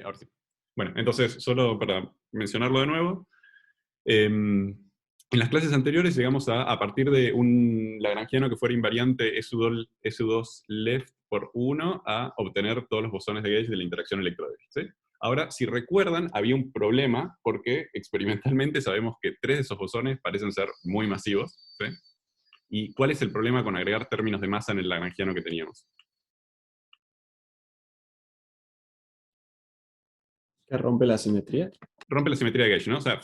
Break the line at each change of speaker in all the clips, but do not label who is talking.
Ahora sí. Bueno, entonces, solo para mencionarlo de nuevo, en las clases anteriores llegamos a partir de un lagrangiano que fuera invariante SU2 left por 1, a obtener todos los bosones de gauge de la interacción electrodébil, ¿sí? Ahora, si recuerdan, había un problema porque experimentalmente sabemos que 3 de esos bosones parecen ser muy masivos, ¿sí? ¿Y cuál es el problema con agregar términos de masa en el lagrangiano que teníamos?
¿Que rompe la simetría?
Rompe la simetría de gauge, ¿no? O sea,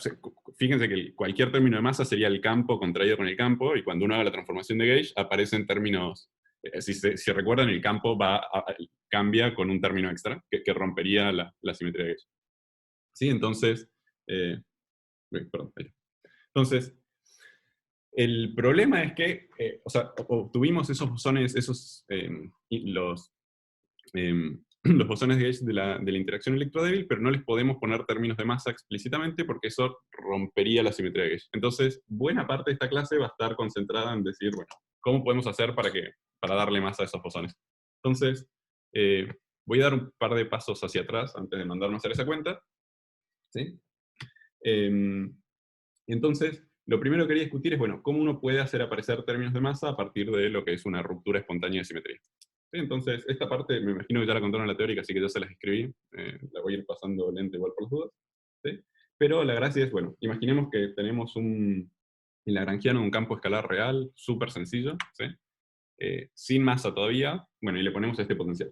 fíjense que cualquier término de masa sería el campo contraído con el campo, y cuando uno haga la transformación de gauge aparecen términos, si recuerdan, el campo cambia con un término extra que rompería la simetría de gauge. ¿Sí? Entonces, perdón, ahí. Entonces, el problema es que, o sea, obtuvimos esos bosones, los bosones de gauge de la interacción electrodébil, pero no les podemos poner términos de masa explícitamente porque eso rompería la simetría de gauge. Entonces, buena parte de esta clase va a estar concentrada en decir, bueno, ¿cómo podemos hacer para darle masa a esos bosones? Entonces, voy a dar un par de pasos hacia atrás antes de mandarnos a hacer esa cuenta, ¿sí? Entonces, lo primero que quería discutir es, bueno, cómo uno puede hacer aparecer términos de masa a partir de lo que es una ruptura espontánea de simetría. ¿Sí? Entonces, esta parte me imagino que ya la contaron en la teórica, así que ya se las escribí. La voy a ir pasando lento igual por las dudas. ¿Sí? Pero la gracia es, bueno, imaginemos que tenemos en lagrangiano un campo escalar real, súper sencillo, ¿sí? Sin masa todavía, bueno, y le ponemos este potencial.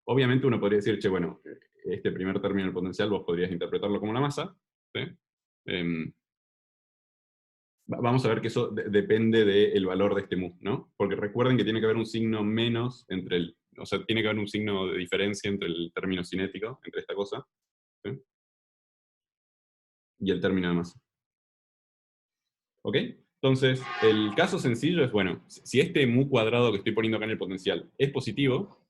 Obviamente uno podría decir, che, bueno, este primer término del potencial vos podrías interpretarlo como la masa, ¿sí? Vamos a ver que eso depende del valor de este mu, ¿no? Porque recuerden que tiene que haber un signo menos o sea, tiene que haber un signo de diferencia entre el término cinético, entre esta cosa, ¿sí? Y el término de masa. ¿Ok? Entonces, el caso sencillo es, bueno, si este mu cuadrado que estoy poniendo acá en el potencial es positivo,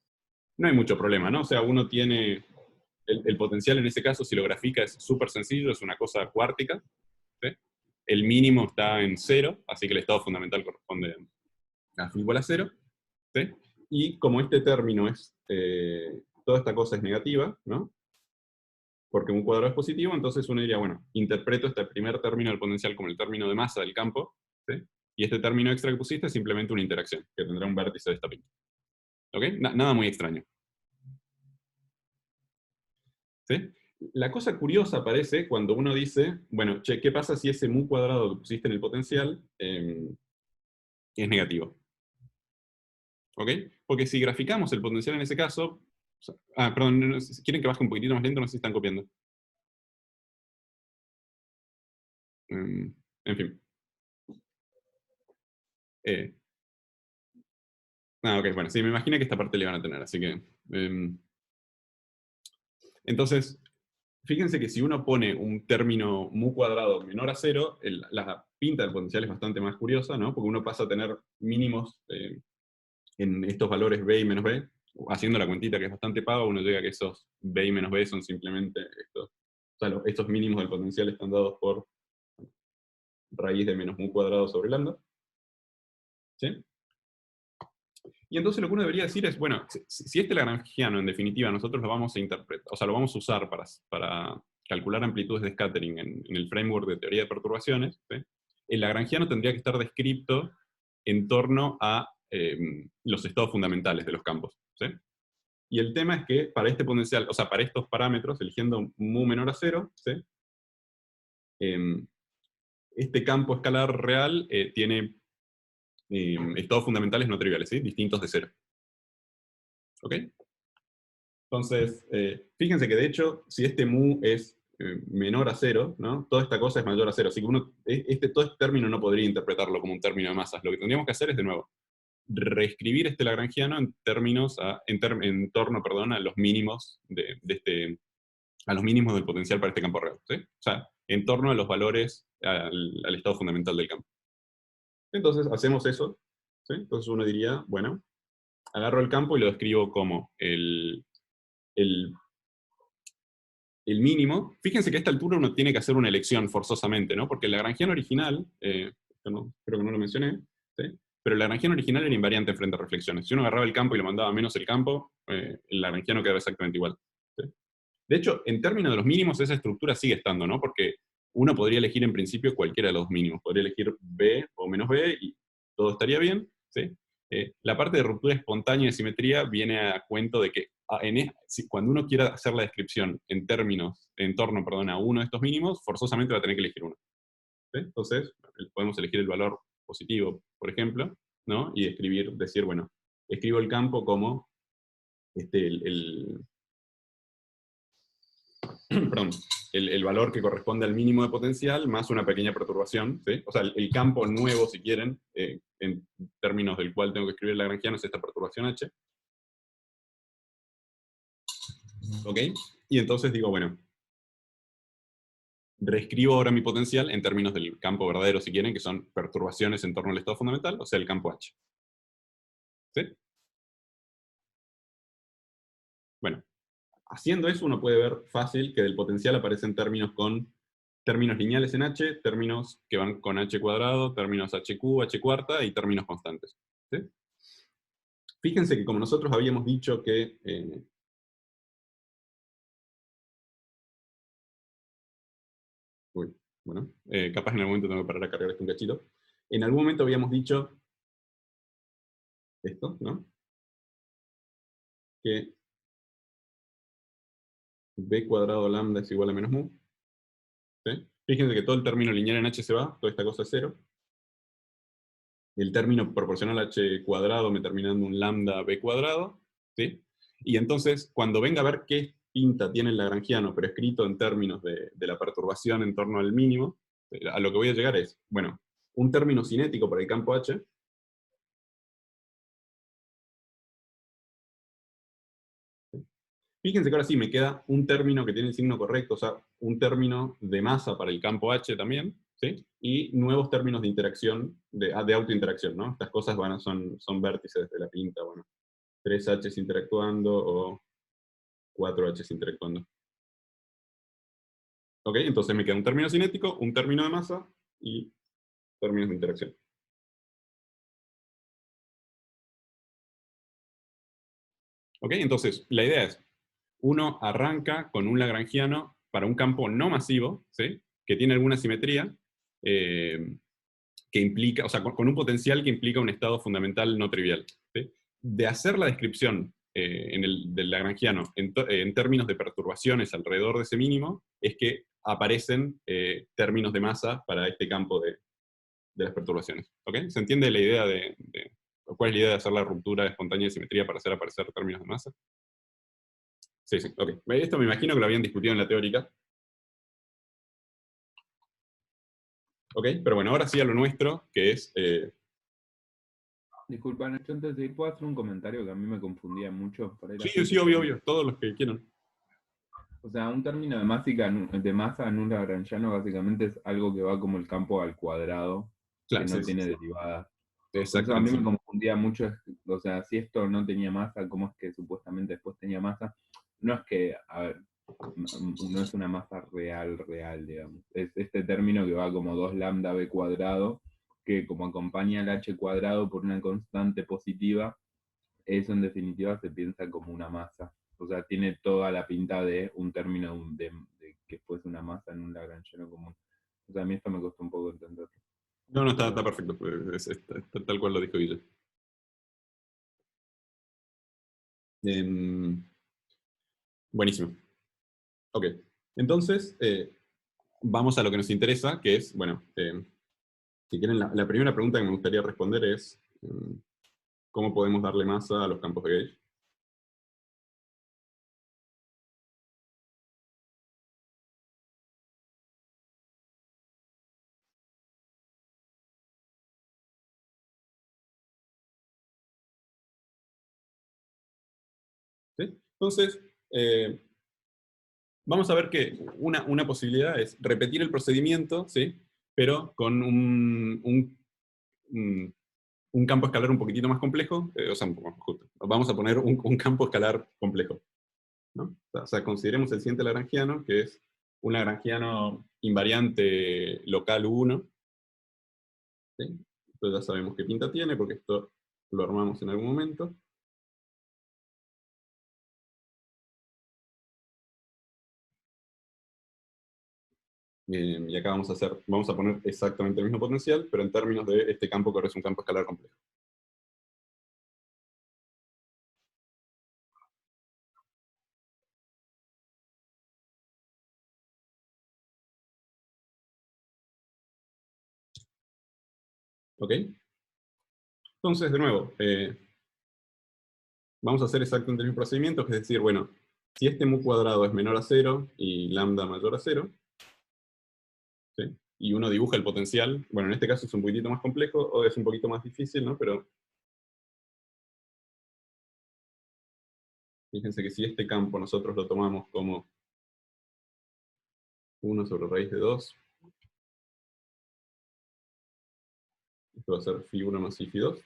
no hay mucho problema, ¿no? O sea, uno tiene el potencial en ese caso, si lo grafica, es súper sencillo, es una cosa cuártica, ¿sí? El mínimo está en 0, así que el estado fundamental corresponde a phi igual a 0, ¿sí? Y como este término toda esta cosa es negativa, ¿no? Porque un cuadrado es positivo, entonces uno diría, bueno, interpreto este primer término del potencial como el término de masa del campo, ¿sí? Y este término extra que pusiste es simplemente una interacción, que tendrá un vértice de esta pinta. ¿Ok? Nada muy extraño. ¿Sí? La cosa curiosa aparece cuando uno dice, bueno, che, ¿qué pasa si ese mu cuadrado que pusiste en el potencial es negativo? ¿Ok? Porque si graficamos el potencial en ese caso... perdón, si quieren que baje un poquitito más lento, no sé si están copiando. En fin. Eh, ok, bueno, sí, me imagino que esta parte le van a tener, así que... entonces, fíjense que si uno pone un término mu cuadrado menor a 0, la pinta del potencial es bastante más curiosa, ¿no? Porque uno pasa a tener mínimos en estos valores b y menos b. Haciendo la cuentita que es bastante paga, uno llega a que esos b y menos b son simplemente estos. O sea, estos mínimos del potencial están dados por raíz de menos mu cuadrado sobre lambda. ¿Sí? Y entonces lo que uno debería decir es, bueno, si este lagrangiano, en definitiva, nosotros lo vamos a interpretar, o sea, lo vamos a usar para calcular amplitudes de scattering en el framework de teoría de perturbaciones, ¿sí? El lagrangiano tendría que estar descrito en torno a los estados fundamentales de los campos, ¿sí? Y el tema es que para este potencial, o sea, para estos parámetros, eligiendo mu menor a 0, ¿sí? Este campo escalar real tiene estados fundamentales no triviales, ¿sí? Distintos de 0. ¿Ok? Entonces, fíjense que de hecho, si este mu es menor a 0, ¿no? Toda esta cosa es mayor a 0. Así que todo este término no podría interpretarlo como un término de masas. Lo que tendríamos que hacer es, de nuevo, reescribir este lagrangiano en torno, perdón, a los mínimos a los mínimos del potencial para este campo real, ¿sí? O sea, en torno a los valores al estado fundamental del campo. Entonces, hacemos eso, ¿sí? Entonces uno diría, bueno, agarro el campo y lo describo como el mínimo. Fíjense que a esta altura uno tiene que hacer una elección forzosamente, ¿no? Porque el lagrangiano original, creo que no lo mencioné, ¿sí? Pero el lagrangiano original era invariante en frente a reflexiones. Si uno agarraba el campo y lo mandaba menos el campo, el lagrangiano quedaba exactamente igual, ¿sí? De hecho, en términos de los mínimos, esa estructura sigue estando, ¿no? Porque uno podría elegir en principio cualquiera de los mínimos. Podría elegir B o menos B y todo estaría bien, ¿sí? La parte de ruptura espontánea de simetría viene a cuento de que cuando uno quiera hacer la descripción en torno, perdón, a uno de estos mínimos, forzosamente va a tener que elegir uno. ¿Sí? Entonces, podemos elegir el valor positivo, por ejemplo, ¿no? Y decir, bueno, escribo el campo como perdón, el valor que corresponde al mínimo de potencial más una pequeña perturbación, ¿sí? O sea, el campo nuevo, si quieren, en términos del cual tengo que escribir el lagrangiano, es esta perturbación H. ¿Ok? Y entonces digo, bueno, reescribo ahora mi potencial en términos del campo verdadero, si quieren, que son perturbaciones en torno al estado fundamental, o sea, el campo H. ¿Sí? Bueno, haciendo eso uno puede ver fácil que del potencial aparecen términos lineales en H, términos que van con H cuadrado, términos HQ, H cuarta y términos constantes. ¿Sí? Fíjense que como nosotros habíamos dicho que... capaz en algún momento tengo que parar a cargar esto un cachito. En algún momento habíamos dicho esto, ¿no? Que b cuadrado lambda es igual a menos mu. ¿Sí? Fíjense que todo el término lineal en H se va, toda esta cosa es cero. El término proporcional a H cuadrado me termina dando un lambda b cuadrado. ¿Sí? Y entonces, cuando venga a ver qué pinta tiene el lagrangiano, pero escrito en términos de la perturbación en torno al mínimo, a lo que voy a llegar es, bueno, un término cinético para el campo H. Fíjense que ahora sí me queda un término que tiene el signo correcto, o sea, un término de masa para el campo H también, ¿sí? Y nuevos términos de interacción, de autointeracción, ¿no? Estas cosas son vértices de la pinta, bueno, 3 H's interactuando o 4 H's interactuando. ¿Ok? Entonces me queda un término cinético, un término de masa y términos de interacción. ¿Ok? Entonces, la idea es, uno arranca con un lagrangiano para un campo no masivo, ¿sí? Que tiene alguna simetría, que implica, o sea, con un potencial que implica un estado fundamental no trivial. ¿Sí? De hacer la descripción del lagrangiano en términos de perturbaciones alrededor de ese mínimo, es que aparecen términos de masa para este campo de las perturbaciones. ¿Ok? ¿Se entiende la idea cuál es la idea de hacer la ruptura espontánea de simetría para hacer aparecer términos de masa? Sí, sí, ok. Esto me imagino que lo habían discutido en la teórica. Ok, pero bueno, ahora sí a lo nuestro, que es...
Disculpa, Nacho, antes de ir, ¿puedo hacer un comentario que a mí me confundía mucho? Por ahí la
Sí,
gente
sí, obvio, obvio, todos los que quieran.
O sea, un término de masa en un lagrangiano básicamente es algo que va como el campo al cuadrado, que
Claro,
no
sí, sí,
tiene
sí.
derivadas. Por eso a mí
Exactamente.
me confundía mucho, o sea, si esto no tenía masa, ¿cómo es que supuestamente después tenía masa? No es que, a ver, no es una masa real, digamos. Es este término que va como 2 lambda b cuadrado, que como acompaña al h cuadrado por una constante positiva, eso en definitiva se piensa como una masa. O sea, tiene toda la pinta de un término de que fuese una masa en un lagrangiano común. O sea, a mí esto me costó un poco entenderlo.
No, no, está
Pero
perfecto. Pues, está tal cual lo dijo Guille. Em, buenísimo. Ok. Entonces, vamos a lo que nos interesa, que es, bueno, si quieren, la primera pregunta que me gustaría responder es, ¿cómo podemos darle masa a los campos de Gauge? ¿Sí? Entonces, vamos a ver que una posibilidad es repetir el procedimiento, ¿sí? Pero con un campo escalar un poquitito más complejo, o sea, justo, vamos a poner un campo escalar complejo, ¿no? O sea, consideremos el siguiente lagrangiano, que es un lagrangiano invariante local 1. ¿Sí? Entonces ya sabemos qué pinta tiene, porque esto lo armamos en algún momento. Y acá vamos a poner exactamente el mismo potencial, pero en términos de este campo que ahora es un campo escalar complejo. ¿Ok? Entonces, de nuevo, vamos a hacer exactamente el mismo procedimiento, que es decir, bueno, si este mu cuadrado es menor a 0 y lambda mayor a 0, ¿sí? Y uno dibuja el potencial, bueno, en este caso es un poquitito más complejo, o es un poquito más difícil, ¿no? Pero fíjense que si este campo nosotros lo tomamos como 1 sobre raíz de 2, esto va a ser phi1 más phi2.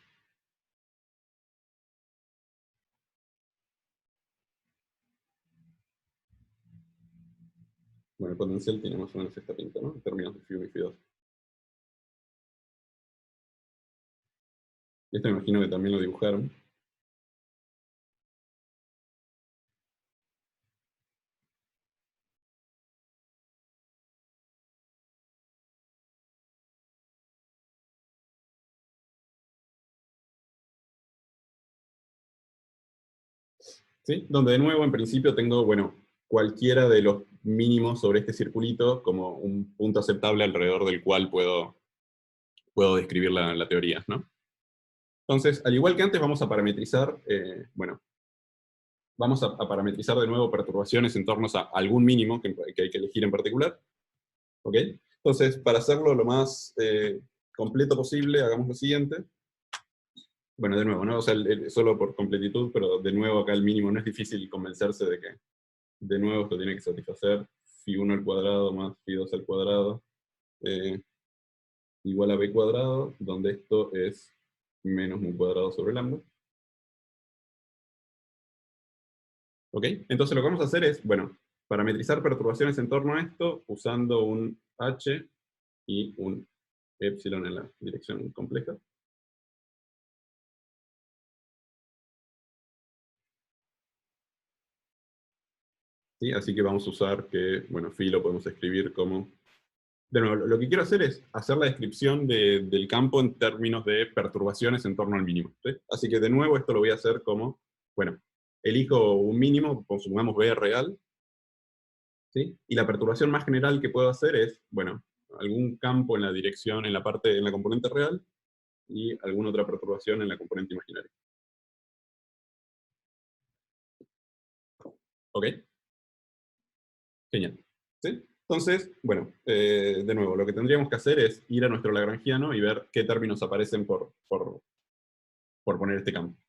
Bueno, el potencial tiene más o menos esta pinta, ¿no? En términos de phi1 y phi2. Y esto me imagino que también lo dibujaron. ¿Sí? Donde de nuevo, en principio, tengo, bueno, cualquiera de los mínimos sobre este circulito como un punto aceptable alrededor del cual puedo describir la teoría, ¿no? Entonces, al igual que antes, vamos a parametrizar, bueno, vamos a parametrizar de nuevo perturbaciones en torno a algún mínimo que hay que elegir en particular. ¿Ok? Entonces, para hacerlo lo más completo posible, hagamos lo siguiente. Bueno, de nuevo, ¿no? O sea, solo por completitud, pero de nuevo acá el mínimo no es difícil convencerse de que, de nuevo, esto tiene que satisfacer phi1 al cuadrado más phi2 al cuadrado igual a b cuadrado, donde esto es menos mu cuadrado sobre lambda. ¿Ok? Entonces lo que vamos a hacer es, bueno, parametrizar perturbaciones en torno a esto usando un h y un epsilon en la dirección compleja. ¿Sí? Así que vamos a usar que, bueno, phi lo podemos escribir como... De nuevo, lo que quiero hacer es hacer la descripción del campo en términos de perturbaciones en torno al mínimo. ¿Sí? Así que de nuevo esto lo voy a hacer como, bueno, elijo un mínimo, supongamos b real, ¿sí? Y la perturbación más general que puedo hacer es, bueno, algún campo en la dirección, en la parte, en la componente real, y alguna otra perturbación en la componente imaginaria. ¿Ok? Genial. ¿Sí? Entonces, bueno, de nuevo, lo que tendríamos que hacer es ir a nuestro lagrangiano y ver qué términos aparecen por poner este campo.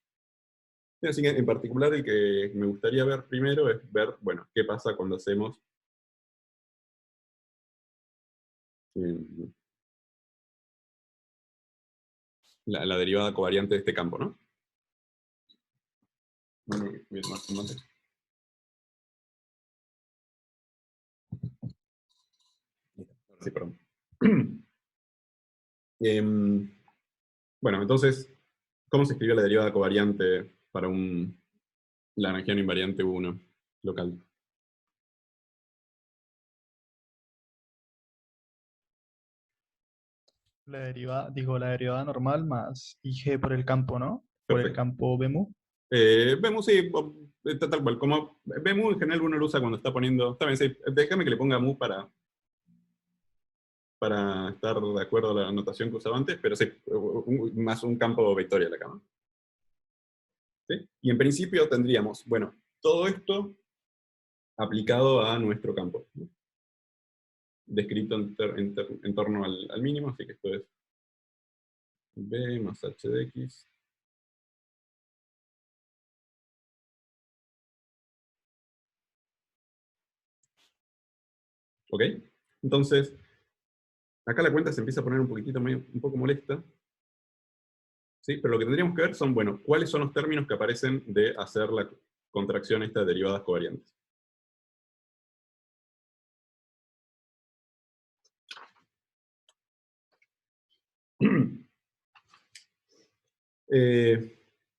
Así que, en particular, el que me gustaría ver primero es ver, bueno, qué pasa cuando hacemos la derivada covariante de este campo, ¿no? Sí, perdón. Bueno, entonces, ¿cómo se escribió la derivada covariante para un lagrangiano invariante 1 local?
La derivada normal más IG por el campo, ¿no? Por el
Perfecto.
campo BEMU.
Vemos, sí, tal cual. Como vemos en general uno lo usa cuando está poniendo... Está bien, sí, déjame que le ponga mu para estar de acuerdo a la anotación que usaba antes, pero sí, más un campo vectorial acá, ¿no? ¿Sí? Y en principio tendríamos, bueno, todo esto aplicado a nuestro campo, ¿no? Descrito en torno al mínimo, así que esto es b más h de x. ¿Ok? Entonces, acá la cuenta se empieza a poner un poquitito un poco molesta. ¿Sí? Pero lo que tendríamos que ver son, bueno, cuáles son los términos que aparecen de hacer la contracción esta de derivadas covariantes.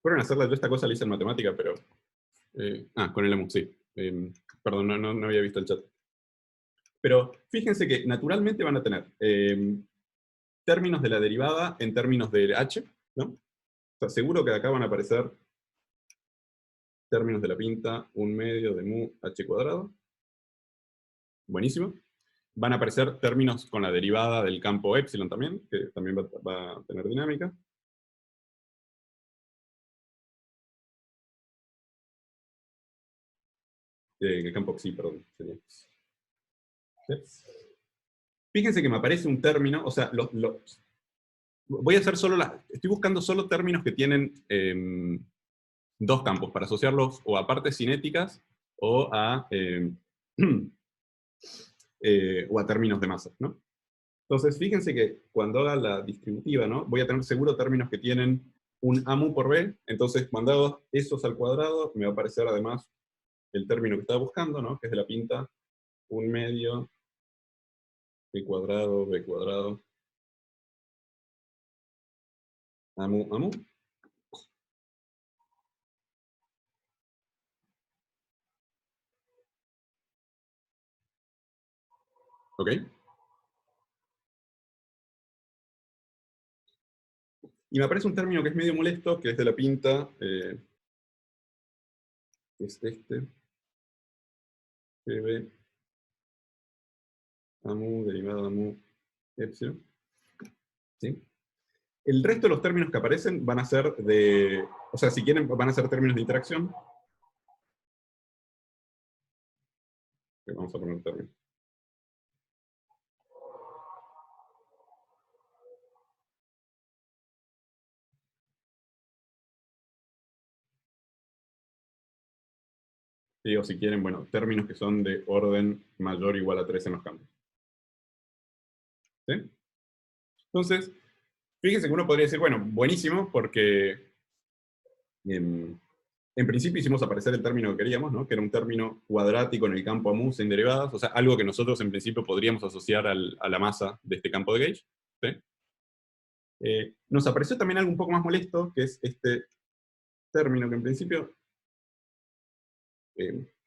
Fueron a hacerla, yo esta cosa la hice en matemática, pero... con el EMU, sí. Perdón, no había visto el chat. Pero fíjense que naturalmente van a tener términos de la derivada en términos de h, ¿no? O sea, seguro que acá van a aparecer términos de la pinta 1/2 de mu h cuadrado. Buenísimo. Van a aparecer términos con la derivada del campo epsilon también, que también va a tener dinámica. El campo psi, perdón. Sería. ¿Sí? Fíjense que me aparece un término, o sea, voy a hacer solo estoy buscando solo términos que tienen dos campos, para asociarlos o a partes cinéticas o a, o a términos de masa, ¿no? Entonces, fíjense que cuando haga la distributiva, ¿no? Voy a tener seguro términos que tienen un AMU por B, entonces cuando hago esos al cuadrado, me va a aparecer además el término que estaba buscando, ¿no? Que es de la pinta 1/2 B cuadrado, B cuadrado, AMU, AMU. ¿Ok? Y me aparece un término que es medio molesto, que es de la pinta, es este, PB, AMU, derivada AMU, epsilon. ¿Sí? El resto de los términos que aparecen van a ser de, o sea, si quieren, van a ser términos de interacción. Vamos a poner términos. Sí, o si quieren, bueno, términos que son de orden mayor o igual a 3 en los campos. ¿Sí? Entonces, fíjense que uno podría decir, bueno, buenísimo, porque en principio hicimos aparecer el término que queríamos, ¿no? Que era un término cuadrático en el campo AMU sin derivadas, o sea, algo que nosotros en principio podríamos asociar a la masa de este campo de gauge. ¿Sí? Nos apareció también algo un poco más molesto, que es este término que en principio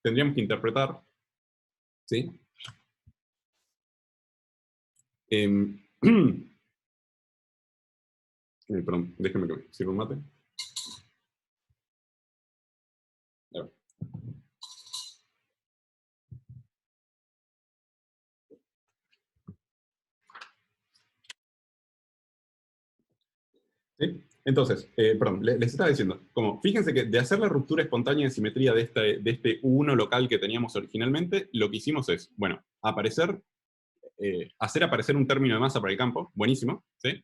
tendríamos que interpretar. ¿Sí? Perdón, déjenme que me sirva un mate. A ver. ¿Sí? Entonces, perdón, les estaba diciendo, como, fíjense que de hacer la ruptura espontánea de simetría de este U1 local que teníamos originalmente, lo que hicimos es, bueno, hacer aparecer un término de masa para el campo, buenísimo, ¿sí?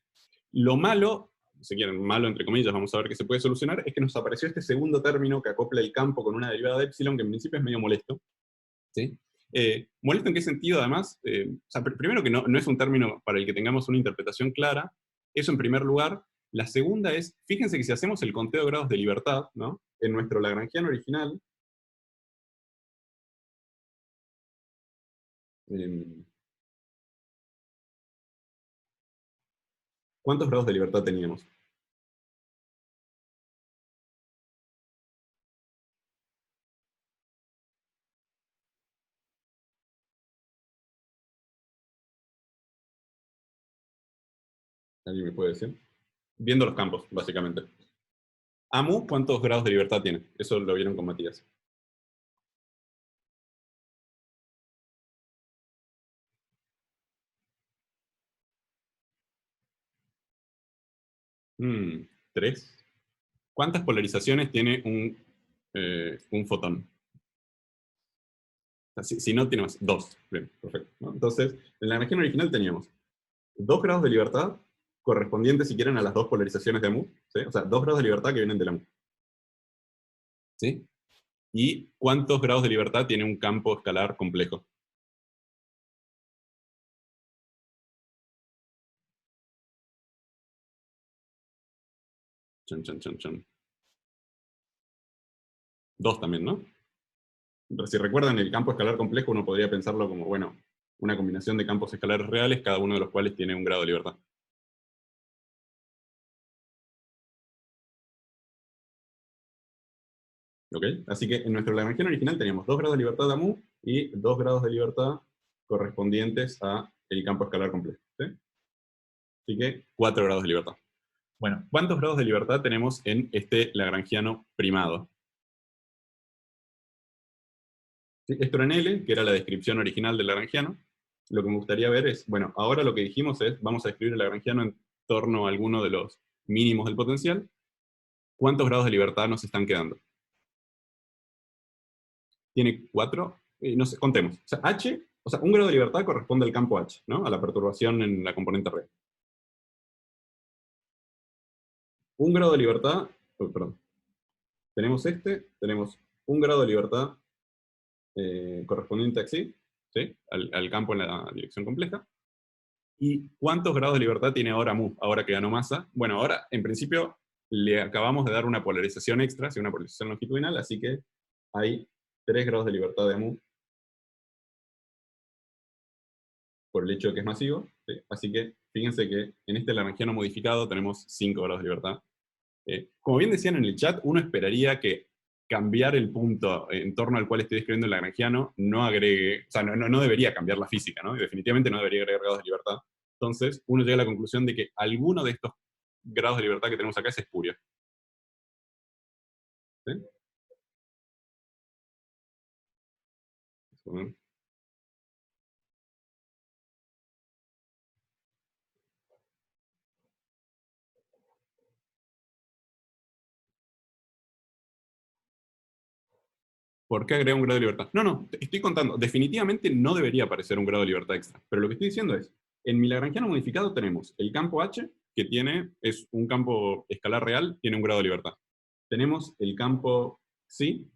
Lo malo, si quieren, malo entre comillas, vamos a ver que se puede solucionar, es que nos apareció este segundo término que acopla el campo con una derivada de epsilon, que en principio es medio molesto, ¿sí? ¿Molesto en qué sentido, además? O sea, primero que no es un término para el que tengamos una interpretación clara, eso en primer lugar. La segunda es, fíjense que si hacemos el conteo de grados de libertad, ¿no? En nuestro Lagrangiano original, ¿cuántos grados de libertad teníamos? ¿Alguien me puede decir? Viendo los campos, básicamente. AMU, ¿cuántos grados de libertad tiene? Eso lo vieron con Matías. ¿3? ¿Cuántas polarizaciones tiene un fotón? O sea, si no, tiene más. 2. Bien, perfecto, ¿no? Entonces, en la región original teníamos 2 grados de libertad correspondientes, si quieren, a las dos polarizaciones de AMU. ¿Sí? O sea, 2 grados de libertad que vienen de la AMU. ¿Sí? ¿Y cuántos grados de libertad tiene un campo escalar complejo? Chan, chan, chan, chan. 2 también, ¿no? Pero si recuerdan, el campo escalar complejo uno podría pensarlo como, bueno, una combinación de campos escalares reales, cada uno de los cuales tiene un grado de libertad. ¿Ok? Así que en nuestro Lagrangiano original teníamos 2 grados de libertad de AMU y 2 grados de libertad correspondientes a el campo escalar complejo. ¿Sí? Así que 4 grados de libertad. Bueno, ¿cuántos grados de libertad tenemos en este lagrangiano primado? ¿Sí? Esto era en L, que era la descripción original del lagrangiano. Lo que me gustaría ver es, bueno, ahora lo que dijimos es, vamos a describir el lagrangiano en torno a alguno de los mínimos del potencial. ¿Cuántos grados de libertad nos están quedando? Tiene 4, no sé, contemos. O sea, H, o sea, un grado de libertad corresponde al campo H, ¿no? A la perturbación en la componente real. Un grado de libertad, perdón, tenemos un grado de libertad correspondiente a Xi, ¿sí? Al campo en la dirección compleja. ¿Y cuántos grados de libertad tiene ahora mu, ahora que ganó masa? Bueno, ahora, en principio, le acabamos de dar una polarización extra, ¿sí? Una polarización longitudinal, así que hay 3 grados de libertad de mu por el hecho de que es masivo, ¿sí? Así que fíjense que en este lagrangiano modificado tenemos 5 grados de libertad. Como bien decían en el chat, uno esperaría que cambiar el punto en torno al cual estoy describiendo el lagrangiano no agregue, o sea, no debería cambiar la física, ¿no? Y definitivamente no debería agregar grados de libertad. Entonces, uno llega a la conclusión de que alguno de estos grados de libertad que tenemos acá es espurio. ¿Sí? ¿Por qué agrega un grado de libertad? No, estoy contando. Definitivamente no debería aparecer un grado de libertad extra. Pero lo que estoy diciendo es, en mi lagrangiano modificado tenemos el campo H, que es un campo escalar real, tiene un grado de libertad. Tenemos el campo Psi,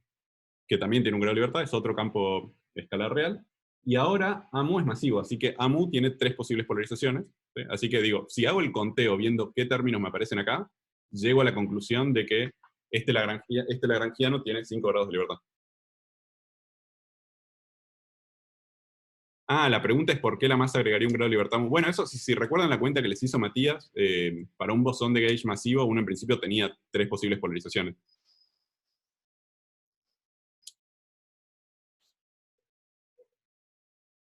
que también tiene un grado de libertad, es otro campo escalar real. Y ahora AMU es masivo, así que AMU tiene 3 posibles polarizaciones. ¿Sí? Así que digo, si hago el conteo viendo qué términos me aparecen acá, llego a la conclusión de que este lagrangiano tiene 5 grados de libertad. Ah, la pregunta es por qué la masa agregaría un grado de libertad. Bueno, eso, si recuerdan la cuenta que les hizo Matías, para un bosón de gauge masivo, uno en principio tenía 3 posibles polarizaciones.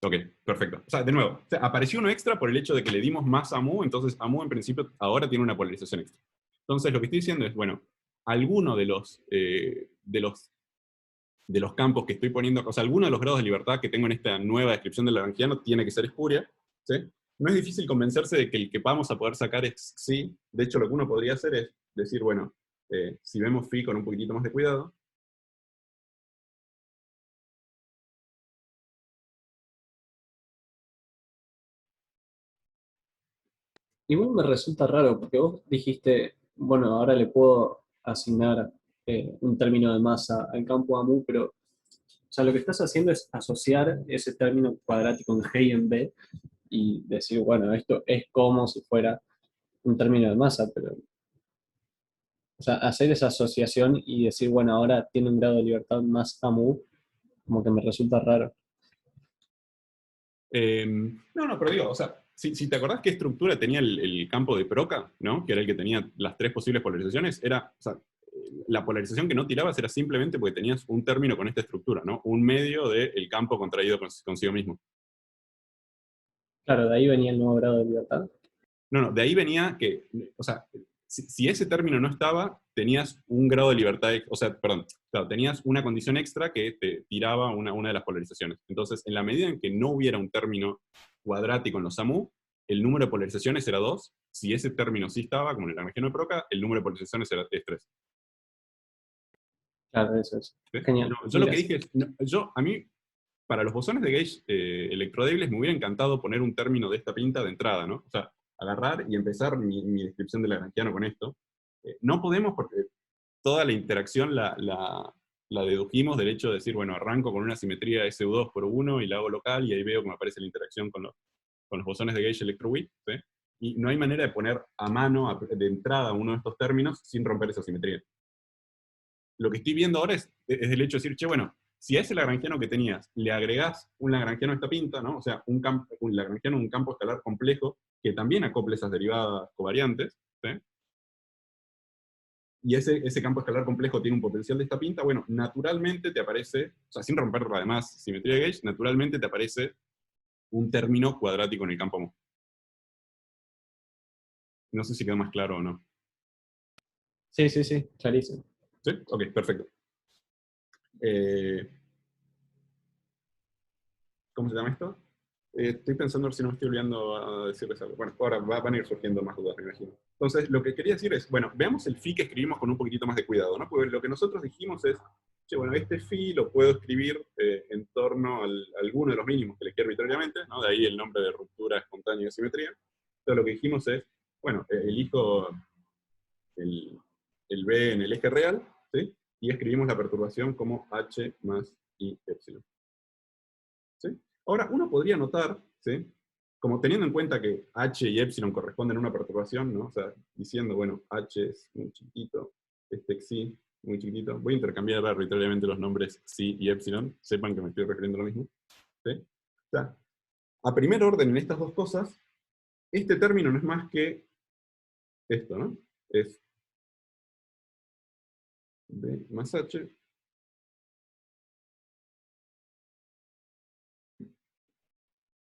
Ok, perfecto. O sea, de nuevo, o sea, apareció uno extra por el hecho de que le dimos más a mu, entonces a mu en principio ahora tiene una polarización extra. Entonces lo que estoy diciendo es, bueno, alguno de los campos que estoy poniendo, o sea, alguno de los grados de libertad que tengo en esta nueva descripción del lagrangiano tiene que ser espuria, ¿sí? No es difícil convencerse de que el que vamos a poder sacar es sí. De hecho, lo que uno podría hacer es decir, bueno, si vemos phi con un poquitito más de cuidado,
Igual me resulta raro, porque vos dijiste, bueno, ahora le puedo asignar un término de masa al campo AMU, pero o sea, lo que estás haciendo es asociar ese término cuadrático en G y en B y decir, bueno, esto es como si fuera un término de masa, pero o sea, hacer esa asociación y decir, bueno, ahora tiene un grado de libertad más AMU, como que me resulta raro.
no, pero digo, o sea, si te acordás qué estructura tenía el campo de Proca, ¿no? Que era el que tenía las 3 posibles polarizaciones, era, o sea, la polarización que no tirabas era simplemente porque tenías un término con esta estructura, ¿no? Un medio del campo contraído consigo mismo.
Claro, de ahí venía el nuevo grado de libertad.
No, de ahí venía que, o sea, si ese término no estaba, tenías un grado de libertad, o sea, perdón, claro, tenías una condición extra que te tiraba una de las polarizaciones. Entonces, en la medida en que no hubiera un término cuadrático en los AMU, el número de polarizaciones era 2. Si ese término sí estaba, como en el lagrangiano de Proca, el número de polarizaciones es 3.
Claro, eso es.
¿Sí?
Genial.
No, yo lo que dije es, a mí, para los bosones de gauge electrodebles, me hubiera encantado poner un término de esta pinta de entrada, ¿no? O sea, agarrar y empezar mi descripción del lagrangiano con esto. No podemos porque toda la interacción la dedujimos del hecho de decir, bueno, arranco con una simetría SU2 por 1 y la hago local y ahí veo que me aparece la interacción con los bosones de gauge electroweak, ¿sí? Y no hay manera de poner a mano de entrada uno de estos términos sin romper esa simetría. Lo que estoy viendo ahora es el hecho de decir, che, bueno, si a ese lagrangiano que tenías le agregás un lagrangiano a esta pinta, ¿no? O sea, un lagrangiano, un campo escalar complejo que también acople esas derivadas covariantes, ¿sí? Y ese campo escalar complejo tiene un potencial de esta pinta, bueno, naturalmente te aparece, o sea, sin romper además simetría de gauge, naturalmente te aparece un término cuadrático en el campo mu. No sé si quedó más claro o no.
Sí, sí, sí, clarísimo.
¿Sí? Ok, perfecto. ¿Cómo se llama esto? Estoy pensando si no me estoy olvidando a decirles algo. Bueno, ahora van a ir surgiendo más dudas, me imagino. Entonces, lo que quería decir es, bueno, veamos el phi que escribimos con un poquitito más de cuidado, ¿no? Porque lo que nosotros dijimos es, che, bueno, este phi lo puedo escribir en torno a alguno de los mínimos que le quiero arbitrariamente, ¿no? De ahí el nombre de ruptura espontánea de simetría. Entonces, lo que dijimos es, bueno, elijo el B en el eje real, ¿sí? Y escribimos la perturbación como H más I epsilon. ¿Sí? Ahora, uno podría notar, ¿sí? Como teniendo en cuenta que H y epsilon corresponden a una perturbación, ¿no? O sea, diciendo, bueno, H es muy chiquitito, este Xi muy chiquitito. Voy a intercambiar arbitrariamente los nombres Xi y epsilon, sepan que me estoy refiriendo a lo mismo. ¿Sí? O sea, a primer orden en estas dos cosas, este término no es más que esto, ¿no? Es B más H.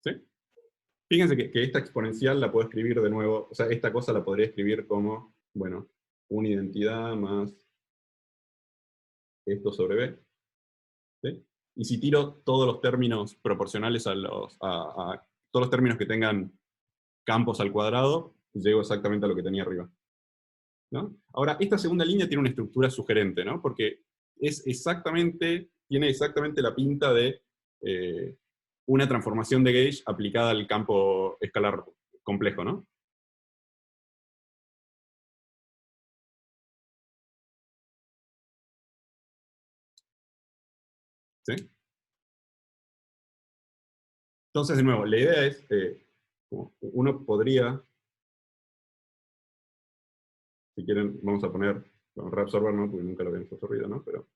¿Sí? Fíjense que esta exponencial la puedo escribir de nuevo, o sea, esta cosa la podría escribir como, bueno, una identidad más esto sobre B. ¿Sí? Y si tiro todos los términos proporcionales a todos los términos que tengan campos al cuadrado, llego exactamente a lo que tenía arriba. ¿No? Ahora, esta segunda línea tiene una estructura sugerente, ¿no? Porque tiene exactamente la pinta de una transformación de gauge aplicada al campo escalar complejo, ¿no? ¿Sí? Entonces, de nuevo, la idea es, uno podría, si quieren, vamos a poner, bueno, reabsorber, ¿no? Porque nunca lo habíamos absorbido, ¿no? Pero,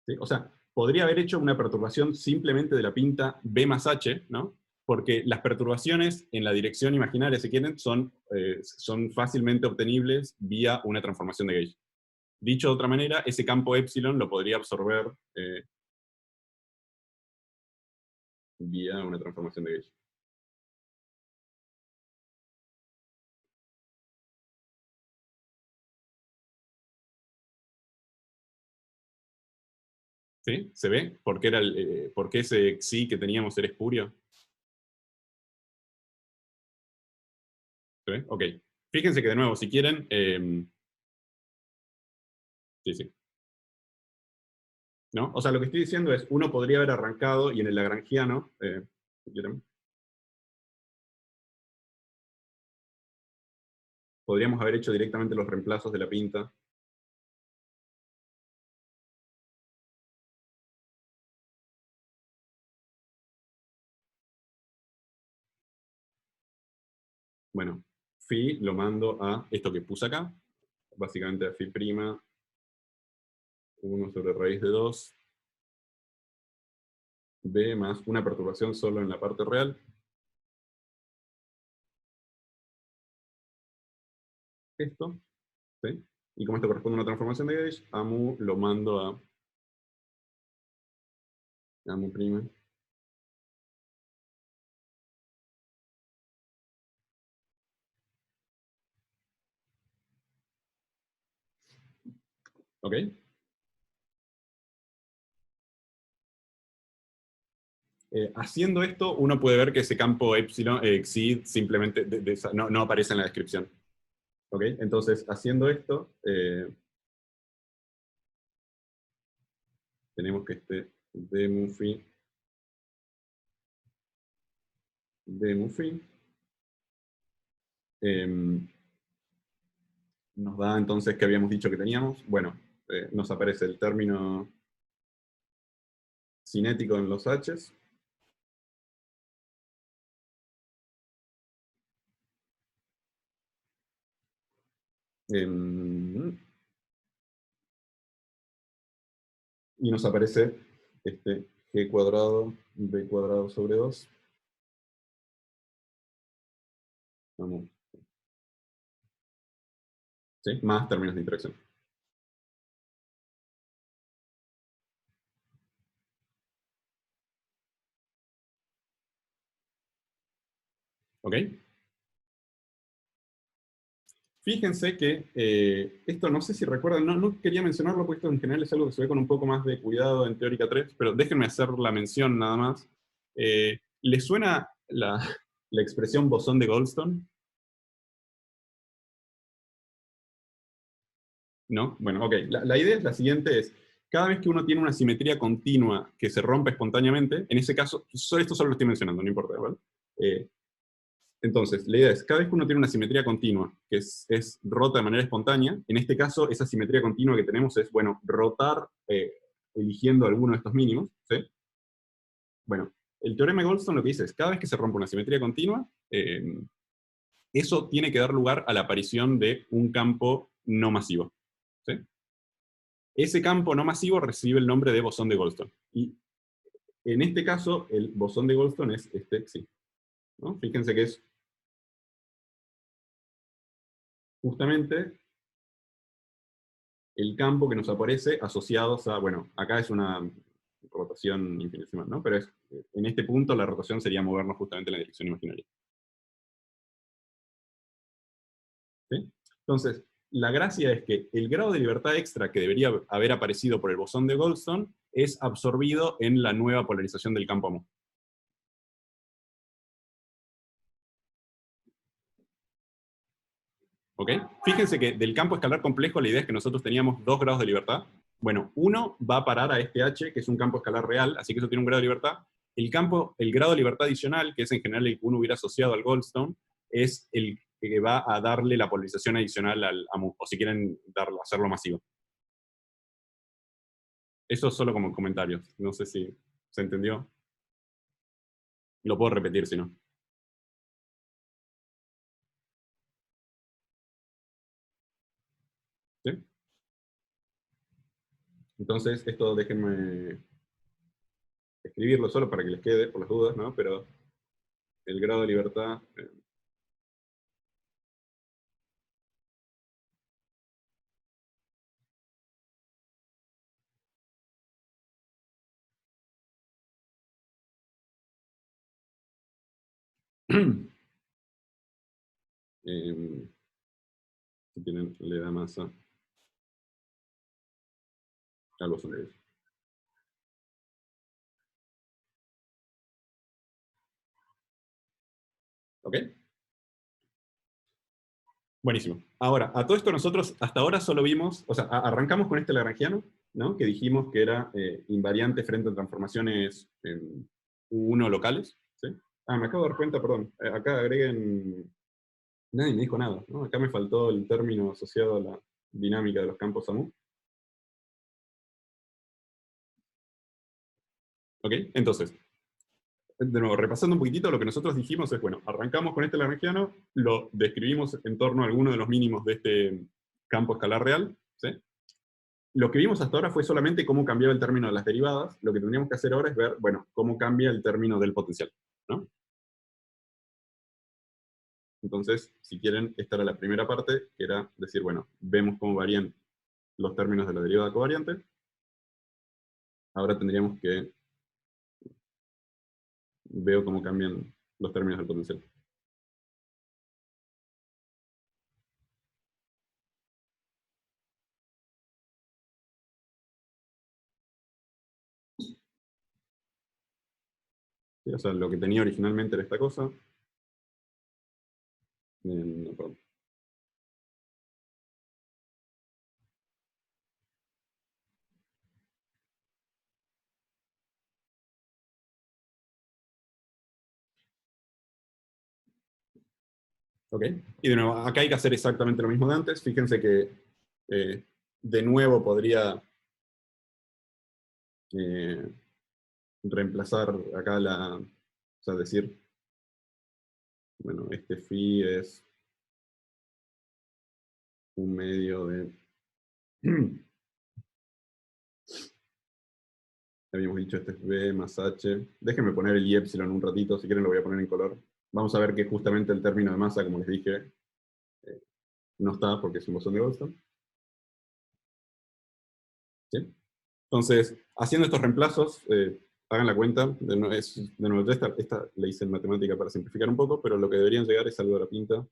¿sí? O sea, podría haber hecho una perturbación simplemente de la pinta B más H, ¿no? Porque las perturbaciones en la dirección imaginaria, si quieren, son fácilmente obtenibles vía una transformación de gauge. Dicho de otra manera, ese campo epsilon lo podría absorber vía una transformación de gauge. ¿Sí? ¿Se ve? ¿Por qué ese xi que teníamos era espurio? ¿Se ve? Ok. Fíjense que de nuevo, si quieren... sí, sí. ¿No? O sea, lo que estoy diciendo es, uno podría haber arrancado, y en el lagrangiano, si quieren, podríamos haber hecho directamente los reemplazos de la pinta. Bueno, phi lo mando a esto que puse acá, básicamente a phi prima 1 sobre raíz de 2, b más una perturbación solo en la parte real. Esto, ¿sí? Y como esto corresponde a una transformación de gauge, a mu lo mando a mu prima. ¿Ok? Haciendo esto, uno puede ver que ese campo epsilon, xi, simplemente no aparece en la descripción. ¿Ok? Entonces, haciendo esto, tenemos que este de mu phi nos da entonces que habíamos dicho que teníamos. Bueno, nos aparece el término cinético en los H's. Y nos aparece este g cuadrado, b cuadrado sobre 2. Vamos. ¿Sí? Más términos de interacción. ¿Ok? Fíjense que esto no sé si recuerdan, no quería mencionarlo porque esto en general es algo que se ve con un poco más de cuidado en Teórica 3, pero déjenme hacer la mención nada más. ¿Les suena la expresión bosón de Goldstone? ¿No? Bueno, ok. La idea es la siguiente, es cada vez que uno tiene una simetría continua que se rompe espontáneamente, en ese caso, esto solo lo estoy mencionando, no importa, ¿vale? Entonces, la idea es, cada vez que uno tiene una simetría continua que es rota de manera espontánea, en este caso, esa simetría continua que tenemos es, bueno, rotar eligiendo alguno de estos mínimos, ¿sí? Bueno, el teorema de Goldstone lo que dice es, cada vez que se rompe una simetría continua, eso tiene que dar lugar a la aparición de un campo no masivo, ¿sí? Ese campo no masivo recibe el nombre de bosón de Goldstone. Y en este caso, el bosón de Goldstone es este sí, ¿no? Fíjense que es justamente el campo que nos aparece asociados a, bueno, acá es una rotación infinitesimal, ¿no? Pero en este punto la rotación sería movernos justamente en la dirección imaginaria. ¿Sí? Entonces, la gracia es que el grado de libertad extra que debería haber aparecido por el bosón de Goldstone es absorbido en la nueva polarización del campo AMU. ¿Ok? Fíjense que del campo escalar complejo la idea es que nosotros teníamos 2 grados de libertad. Bueno, uno va a parar a este H, que es un campo escalar real, así que eso tiene un grado de libertad. El grado de libertad adicional, que es en general el que uno hubiera asociado al Goldstone, es el que va a darle la polarización adicional al AMU, o si quieren hacerlo masivo. Eso solo como comentarios, no sé si se entendió. Lo puedo repetir si no. ¿Sí? Entonces, esto déjenme escribirlo solo para que les quede, por las dudas, ¿no? Pero el grado de libertad... si tienen, le da masa al bosón de Goldstone. ¿Ok? Buenísimo. Ahora, a todo esto nosotros hasta ahora solo vimos, o sea, arrancamos con este lagrangiano, ¿no? Que dijimos que era invariante frente a transformaciones U1 locales. ¿Sí? Me acabo de dar cuenta, perdón. Acá agreguen... Nadie me dijo nada, ¿no? Acá me faltó el término asociado a la dinámica de los campos AMU. ¿Ok? Entonces, de nuevo, repasando un poquitito, lo que nosotros dijimos es, bueno, arrancamos con este lagrangiano, lo describimos en torno a alguno de los mínimos de este campo escalar real, ¿sí? Lo que vimos hasta ahora fue solamente cómo cambiaba el término de las derivadas. Lo que tendríamos que hacer ahora es ver, bueno, cómo cambia el término del potencial, ¿no? Entonces, si quieren, esta era la primera parte, que era decir, bueno, vemos cómo varían los términos de la derivada covariante. Ahora tendríamos que ver cómo cambian los términos del potencial. ¿Sí? O sea, lo que tenía originalmente era esta cosa. No, perdón. ¿Ok? Y de nuevo, acá hay que hacer exactamente lo mismo de antes. Fíjense que de nuevo podría reemplazar acá o sea, decir, bueno, este phi es un medio de... Habíamos dicho este es B más H. Déjenme poner el y epsilon un ratito, si quieren lo voy a poner en color. Vamos a ver que justamente el término de masa, como les dije, no está porque es un bosón de Goldstone. ¿Sí? Entonces, haciendo estos reemplazos, hagan la cuenta, de nuevo, esta la hice en matemática para simplificar un poco, pero lo que deberían llegar es algo de la pinta.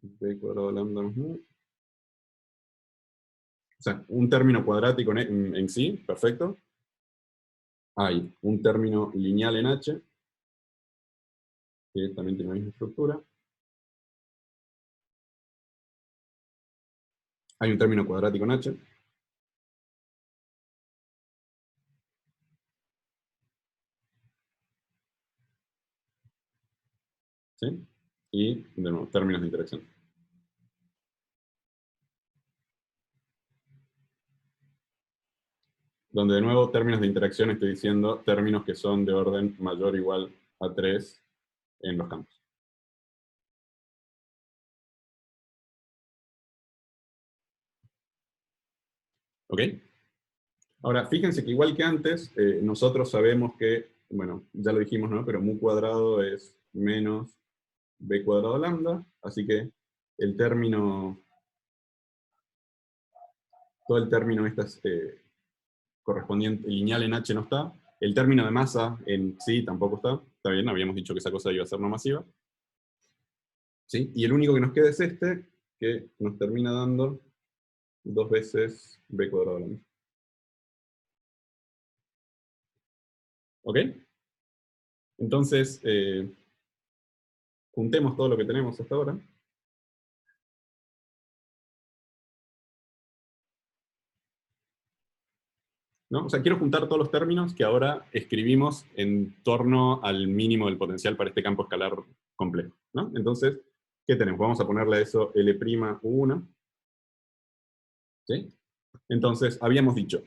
B cuadrado lambda más mu. O sea, un término cuadrático en sí, perfecto. Hay un término lineal en H, que también tiene la misma estructura. Hay un término cuadrático en H. ¿Sí? Y, de nuevo, términos de interacción. Donde, de nuevo, términos de interacción estoy diciendo términos que son de orden mayor o igual a 3 en los campos. ¿Ok? Ahora, fíjense que igual que antes, nosotros sabemos que, bueno, ya lo dijimos, ¿no? Pero mu cuadrado es menos b cuadrado lambda, así que el término, todo el término correspondiente, lineal en H no está, el término de masa en sí tampoco está bien, habíamos dicho que esa cosa iba a ser no masiva, ¿sí? Y el único que nos queda es este, que nos termina dando 2 veces b cuadrado lambda. ¿Ok? Entonces, juntemos todo lo que tenemos hasta ahora. ¿No? O sea, quiero juntar todos los términos que ahora escribimos en torno al mínimo del potencial para este campo escalar complejo, ¿no? Entonces, ¿qué tenemos? Vamos a ponerle a eso L'U1. ¿Sí? Entonces, habíamos dicho,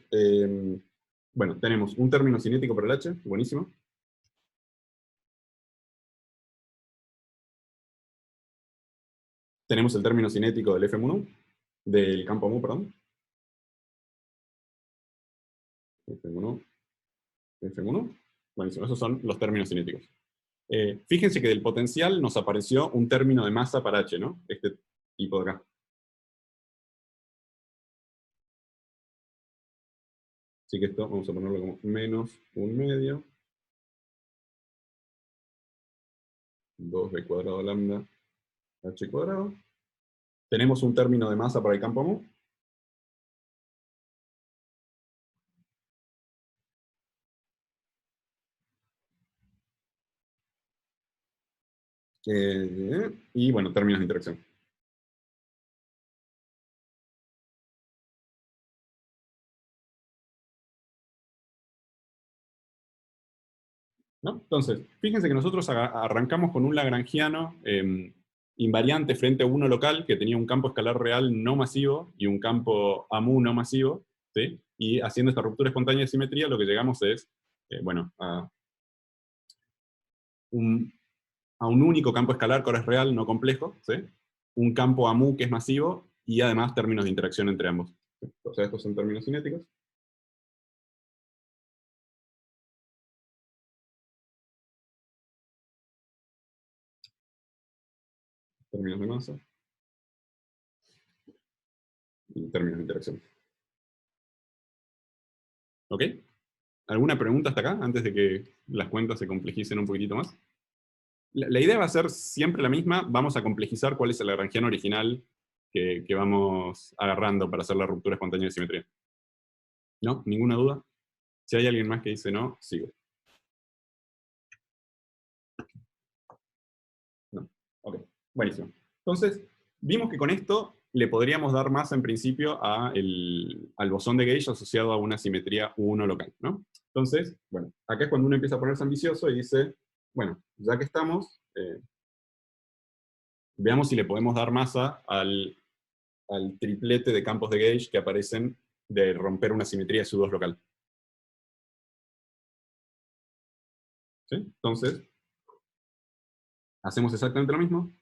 bueno, tenemos un término cinético para el H, buenísimo. Tenemos el término cinético del F1, del campo mu, perdón. F1, F1. Buenísimo, esos son los términos cinéticos. Fíjense que del potencial nos apareció un término de masa para H, ¿no? Este tipo de acá. Así que esto vamos a ponerlo como menos 1/2, 2b cuadrado lambda h cuadrado. Tenemos un término de masa para el campo mu. Y bueno, términos de interacción. ¿No? Entonces, fíjense que nosotros arrancamos con un lagrangiano invariante frente a uno local que tenía un campo escalar real no masivo y un campo AMU no masivo, ¿sí? Y haciendo esta ruptura espontánea de simetría lo que llegamos es, bueno, a un único campo escalar que ahora es real, no complejo, ¿sí? Un campo AMU que es masivo y además términos de interacción entre ambos. O sea, estos son términos cinéticos. Términos de masa. Y términos de interacción. ¿Ok? ¿Alguna pregunta hasta acá, antes de que las cuentas se complejicen un poquitito más? La idea va a ser siempre la misma, vamos a complejizar cuál es el lagrangiano original que vamos agarrando para hacer la ruptura espontánea de simetría. ¿No? ¿Ninguna duda? Si hay alguien más que dice no, sigo. No. Ok, buenísimo. Entonces, vimos que con esto le podríamos dar masa en principio al bosón de Gauge asociado a una simetría U1 local, ¿no? Entonces, bueno, acá es cuando uno empieza a ponerse ambicioso y dice, bueno, ya que estamos, veamos si le podemos dar masa al triplete de campos de Gauge que aparecen de romper una simetría de U2 local. ¿Sí? Entonces, hacemos exactamente lo mismo.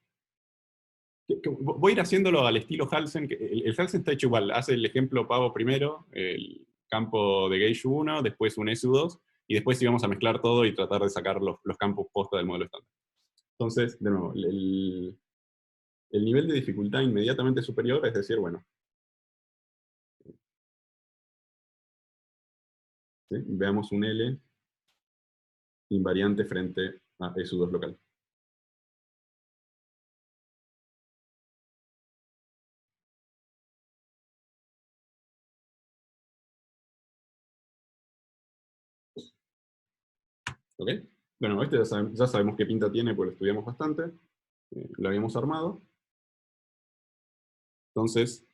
Voy a ir haciéndolo al estilo Halsen. El Halsen está hecho igual. Hace el ejemplo pavo primero, el campo de Gauge 1, después un SU2, y después íbamos a mezclar todo y tratar de sacar los campos posta del modelo estándar. Entonces, de nuevo, el nivel de dificultad inmediatamente superior, es decir, bueno, ¿sí? Veamos un L invariante frente a SU2 local. ¿Ok? Bueno, este ya sabemos qué pinta tiene porque lo estudiamos bastante. Lo habíamos armado. Entonces,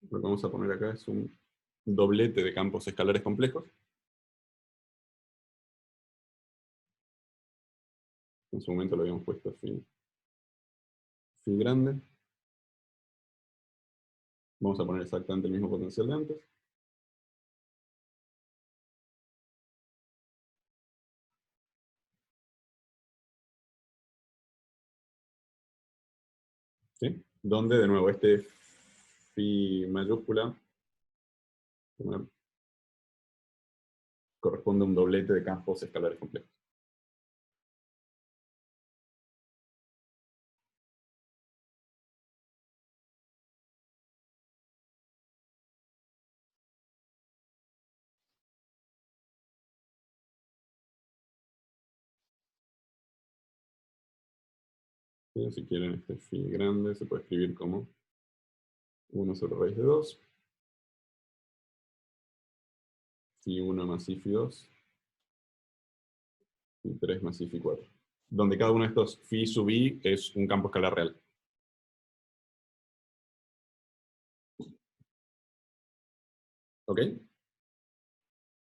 lo que vamos a poner acá es un doblete de campos escalares complejos. En su momento lo habíamos puesto phi grande. Vamos a poner exactamente el mismo potencial de antes. ¿Sí? Donde, de nuevo, este phi mayúscula corresponde a un doblete de campos escalares complejos. ¿Sí? Si quieren este phi grande, se puede escribir como 1 sobre raíz de 2. Phi 1 más i phi 2. Y 3 más i phi 4. Donde cada uno de estos phi sub i es un campo escalar real. ¿Ok?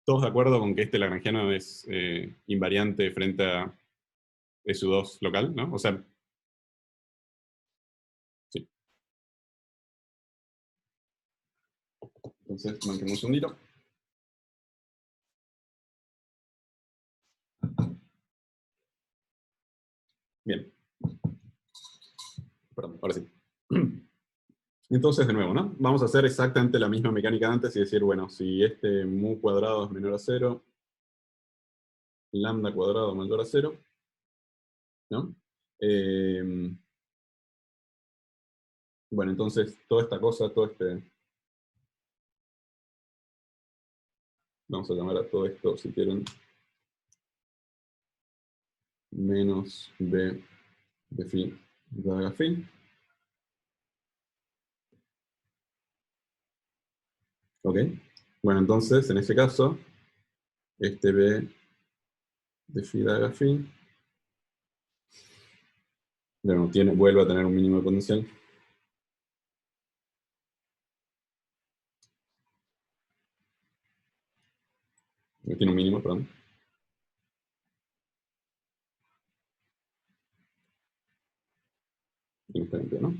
¿Todos de acuerdo con que este lagrangiano es invariante frente a SU2 local, ¿no? O sea, sí. Entonces, manquemos un segundito. Bien. Perdón, ahora sí. Entonces, de nuevo, ¿no? Vamos a hacer exactamente la misma mecánica de antes y decir, bueno, si este mu cuadrado es menor a 0, lambda cuadrado mayor a 0, ¿no? Bueno, entonces, toda esta cosa, todo este... Vamos a llamar a todo esto, si quieren, menos b de phi de phi. ¿Ok? Bueno, entonces, en ese caso, este b de phi de phi, bueno, vuelve a tener un mínimo de potencial. Tiene un mínimo, perdón. Infinito, ¿no?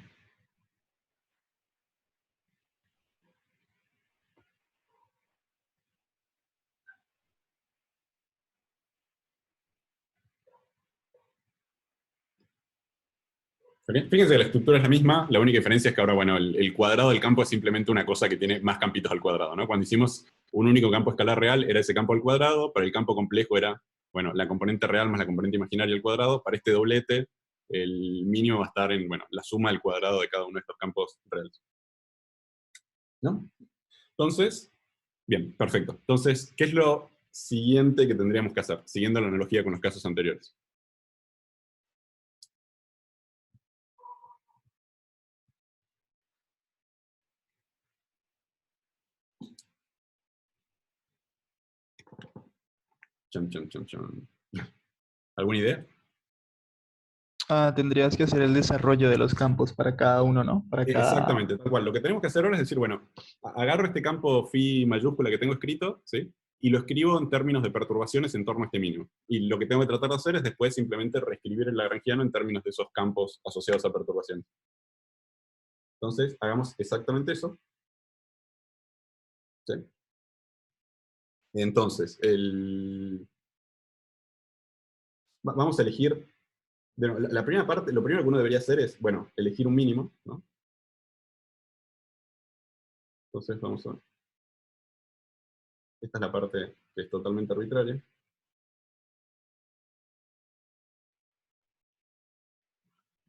¿Okay? Fíjense que la estructura es la misma, la única diferencia es que ahora, bueno, el cuadrado del campo es simplemente una cosa que tiene más campitos al cuadrado, ¿no? Cuando hicimos un único campo escalar real, era ese campo al cuadrado, para el campo complejo era, bueno, la componente real más la componente imaginaria al cuadrado. Para este doblete, el mínimo va a estar en, bueno, la suma del cuadrado de cada uno de estos campos reales. ¿No? Entonces, bien, perfecto. Entonces, ¿qué es lo siguiente que tendríamos que hacer? Siguiendo la analogía con los casos anteriores. Chan, chan, chan, chan. ¿Alguna idea?
Tendrías que hacer el desarrollo de los campos para cada uno, ¿no? Para cada...
Exactamente, tal cual. Lo que tenemos que hacer ahora es decir, bueno, agarro este campo phi mayúscula que tengo escrito, ¿sí? Y lo escribo en términos de perturbaciones en torno a este mínimo. Y lo que tengo que tratar de hacer es después simplemente reescribir el lagrangiano en términos de esos campos asociados a perturbaciones. Entonces, hagamos exactamente eso. ¿Sí? Entonces, vamos a elegir... Bueno, la primera parte, lo primero que uno debería hacer es, bueno, elegir un mínimo, ¿no? Entonces, vamos a... Esta es la parte que es totalmente arbitraria.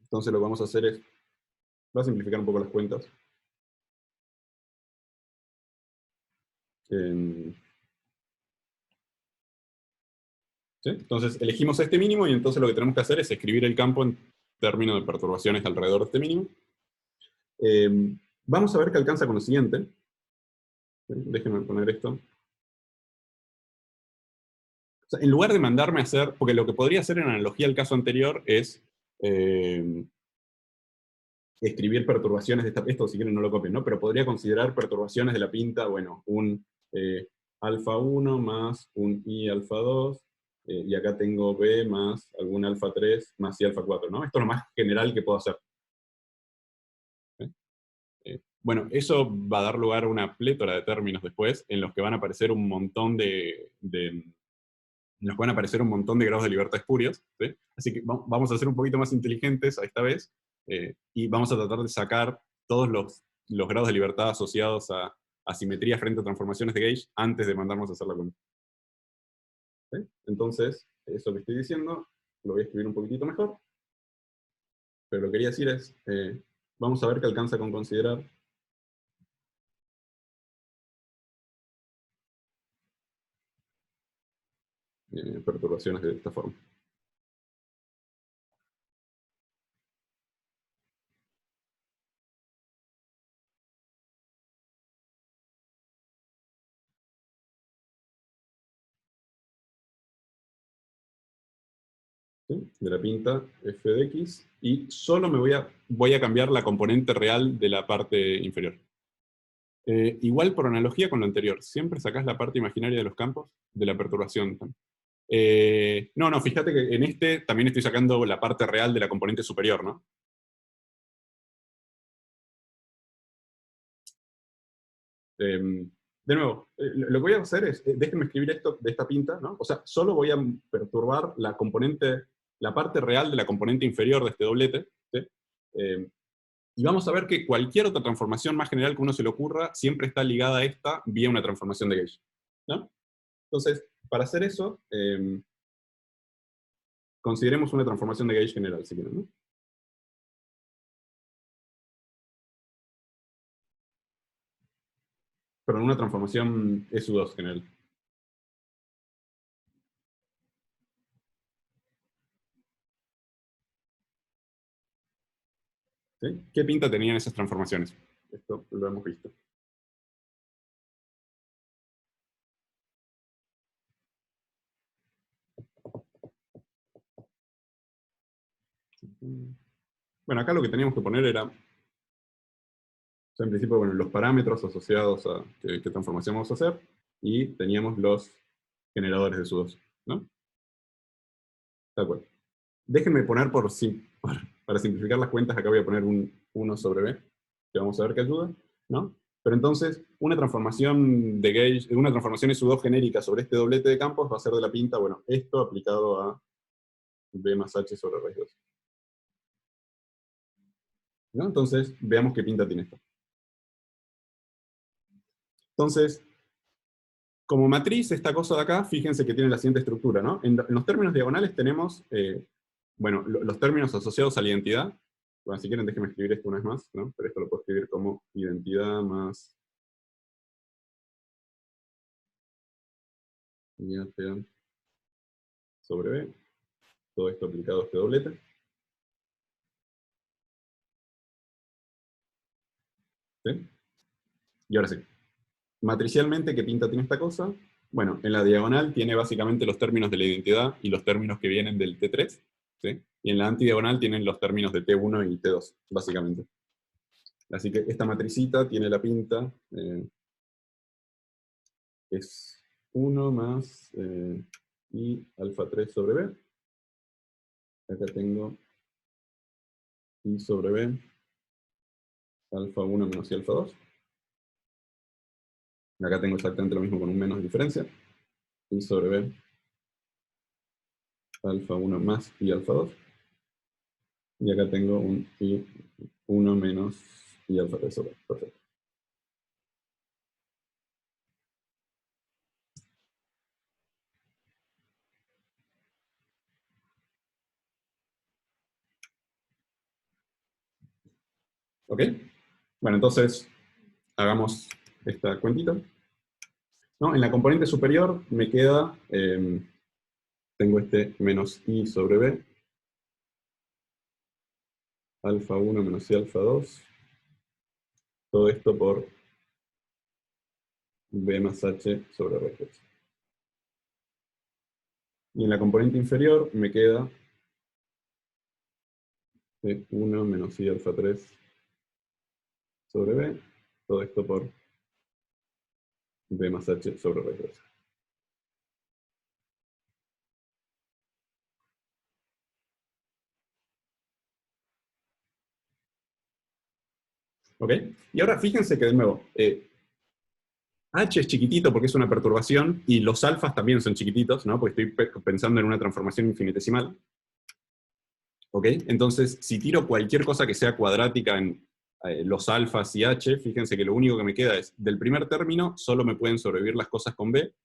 Entonces, lo que vamos a hacer es... Voy a simplificar un poco las cuentas. ¿Sí? Entonces elegimos este mínimo y entonces lo que tenemos que hacer es escribir el campo en términos de perturbaciones alrededor de este mínimo. Vamos a ver qué alcanza con lo siguiente. Déjenme poner esto. O sea, en lugar de mandarme a hacer, porque lo que podría hacer en analogía al caso anterior es escribir perturbaciones de esto si quieren no lo copien, ¿no? Pero podría considerar perturbaciones de la pinta, bueno, un alfa 1 más un i alfa 2, y acá tengo b más algún alfa 3 más i alfa 4, ¿no? Esto es lo más general que puedo hacer. Bueno, eso va a dar lugar a una plétora de términos después, en los que van a aparecer un montón nos van a aparecer un montón de grados de libertad espurios, ¿sí? Así que vamos a ser un poquito más inteligentes a esta vez, y vamos a tratar de sacar todos los grados de libertad asociados a asimetría frente a transformaciones de gauge antes de mandarnos a hacer la cuenta. ¿Sí? Entonces, eso que estoy diciendo, lo voy a escribir un poquitito mejor, pero lo que quería decir es, vamos a ver qué alcanza con considerar perturbaciones de esta forma. ¿Sí? De la pinta f de x, y solo voy a cambiar la componente real de la parte inferior. Igual por analogía con lo anterior, siempre sacás la parte imaginaria de los campos de la perturbación. No, fíjate que en este también estoy sacando la parte real de la componente superior, ¿no? De nuevo, lo que voy a hacer es, déjenme escribir esto de esta pinta, ¿no? O sea, solo voy a perturbar la componente, la parte real de la componente inferior de este doblete, ¿sí? Y vamos a ver que cualquier otra transformación más general que uno se le ocurra siempre está ligada a esta vía una transformación de gauge, ¿no? Entonces, para hacer eso, consideremos una transformación de gauge general, si quieren, ¿no? Pero una transformación SU2 general. ¿Sí? ¿Qué pinta tenían esas transformaciones? Esto lo hemos visto. Bueno, acá lo que teníamos que poner era, o sea, en principio, bueno, los parámetros asociados a qué transformación vamos a hacer, y teníamos los generadores de SU2, ¿no? Tal cual. Déjenme poner para simplificar las cuentas, acá voy a poner un 1 sobre b, que vamos a ver que ayuda, ¿no? Pero entonces, una transformación de gauge, una transformación SU2 genérica sobre este doblete de campos va a ser de la pinta, bueno, esto aplicado a b más h sobre raíz 2. ¿No? Entonces, veamos qué pinta tiene esto. Entonces, como matriz, esta cosa de acá, fíjense que tiene la siguiente estructura, ¿no? En los términos diagonales tenemos, bueno, los términos asociados a la identidad. Bueno, si quieren, déjenme escribir esto una vez más, ¿no? Pero esto lo puedo escribir como identidad más IATA sobre B. Todo esto aplicado a este doblete. ¿Sí? Y ahora sí. Matricialmente, ¿qué pinta tiene esta cosa? Bueno, en la diagonal tiene básicamente los términos de la identidad y los términos que vienen del T3. ¿Sí? Y en la antidiagonal tienen los términos de T1 y T2, básicamente. Así que esta matricita tiene la pinta, es 1 más i alfa 3 sobre b. Acá tengo i sobre b, alfa 1 menos i alfa 2. Acá tengo exactamente lo mismo con un menos de diferencia. I sobre b, alfa 1 más i alfa 2. Y acá tengo un i 1 menos i alfa 3 sobre b. Perfecto. ¿Ok? Bueno, entonces hagamos esta cuentita. ¿no? En la componente superior me queda, tengo este menos i sobre b, alfa 1 menos i alfa 2, todo esto por b más h sobre raíz de 8. Y en la componente inferior me queda 1 menos i alfa 3 sobre b, todo esto por b más h sobre raíz de 8. ¿Ok? Y ahora fíjense que de nuevo, h es chiquitito porque es una perturbación, y los alfas también son chiquititos, ¿no? Porque estoy pensando en una transformación infinitesimal. ¿Ok? Entonces, si tiro cualquier cosa que sea cuadrática en los alfas y h, fíjense que lo único que me queda es, del primer término, solo me pueden sobrevivir las cosas con b,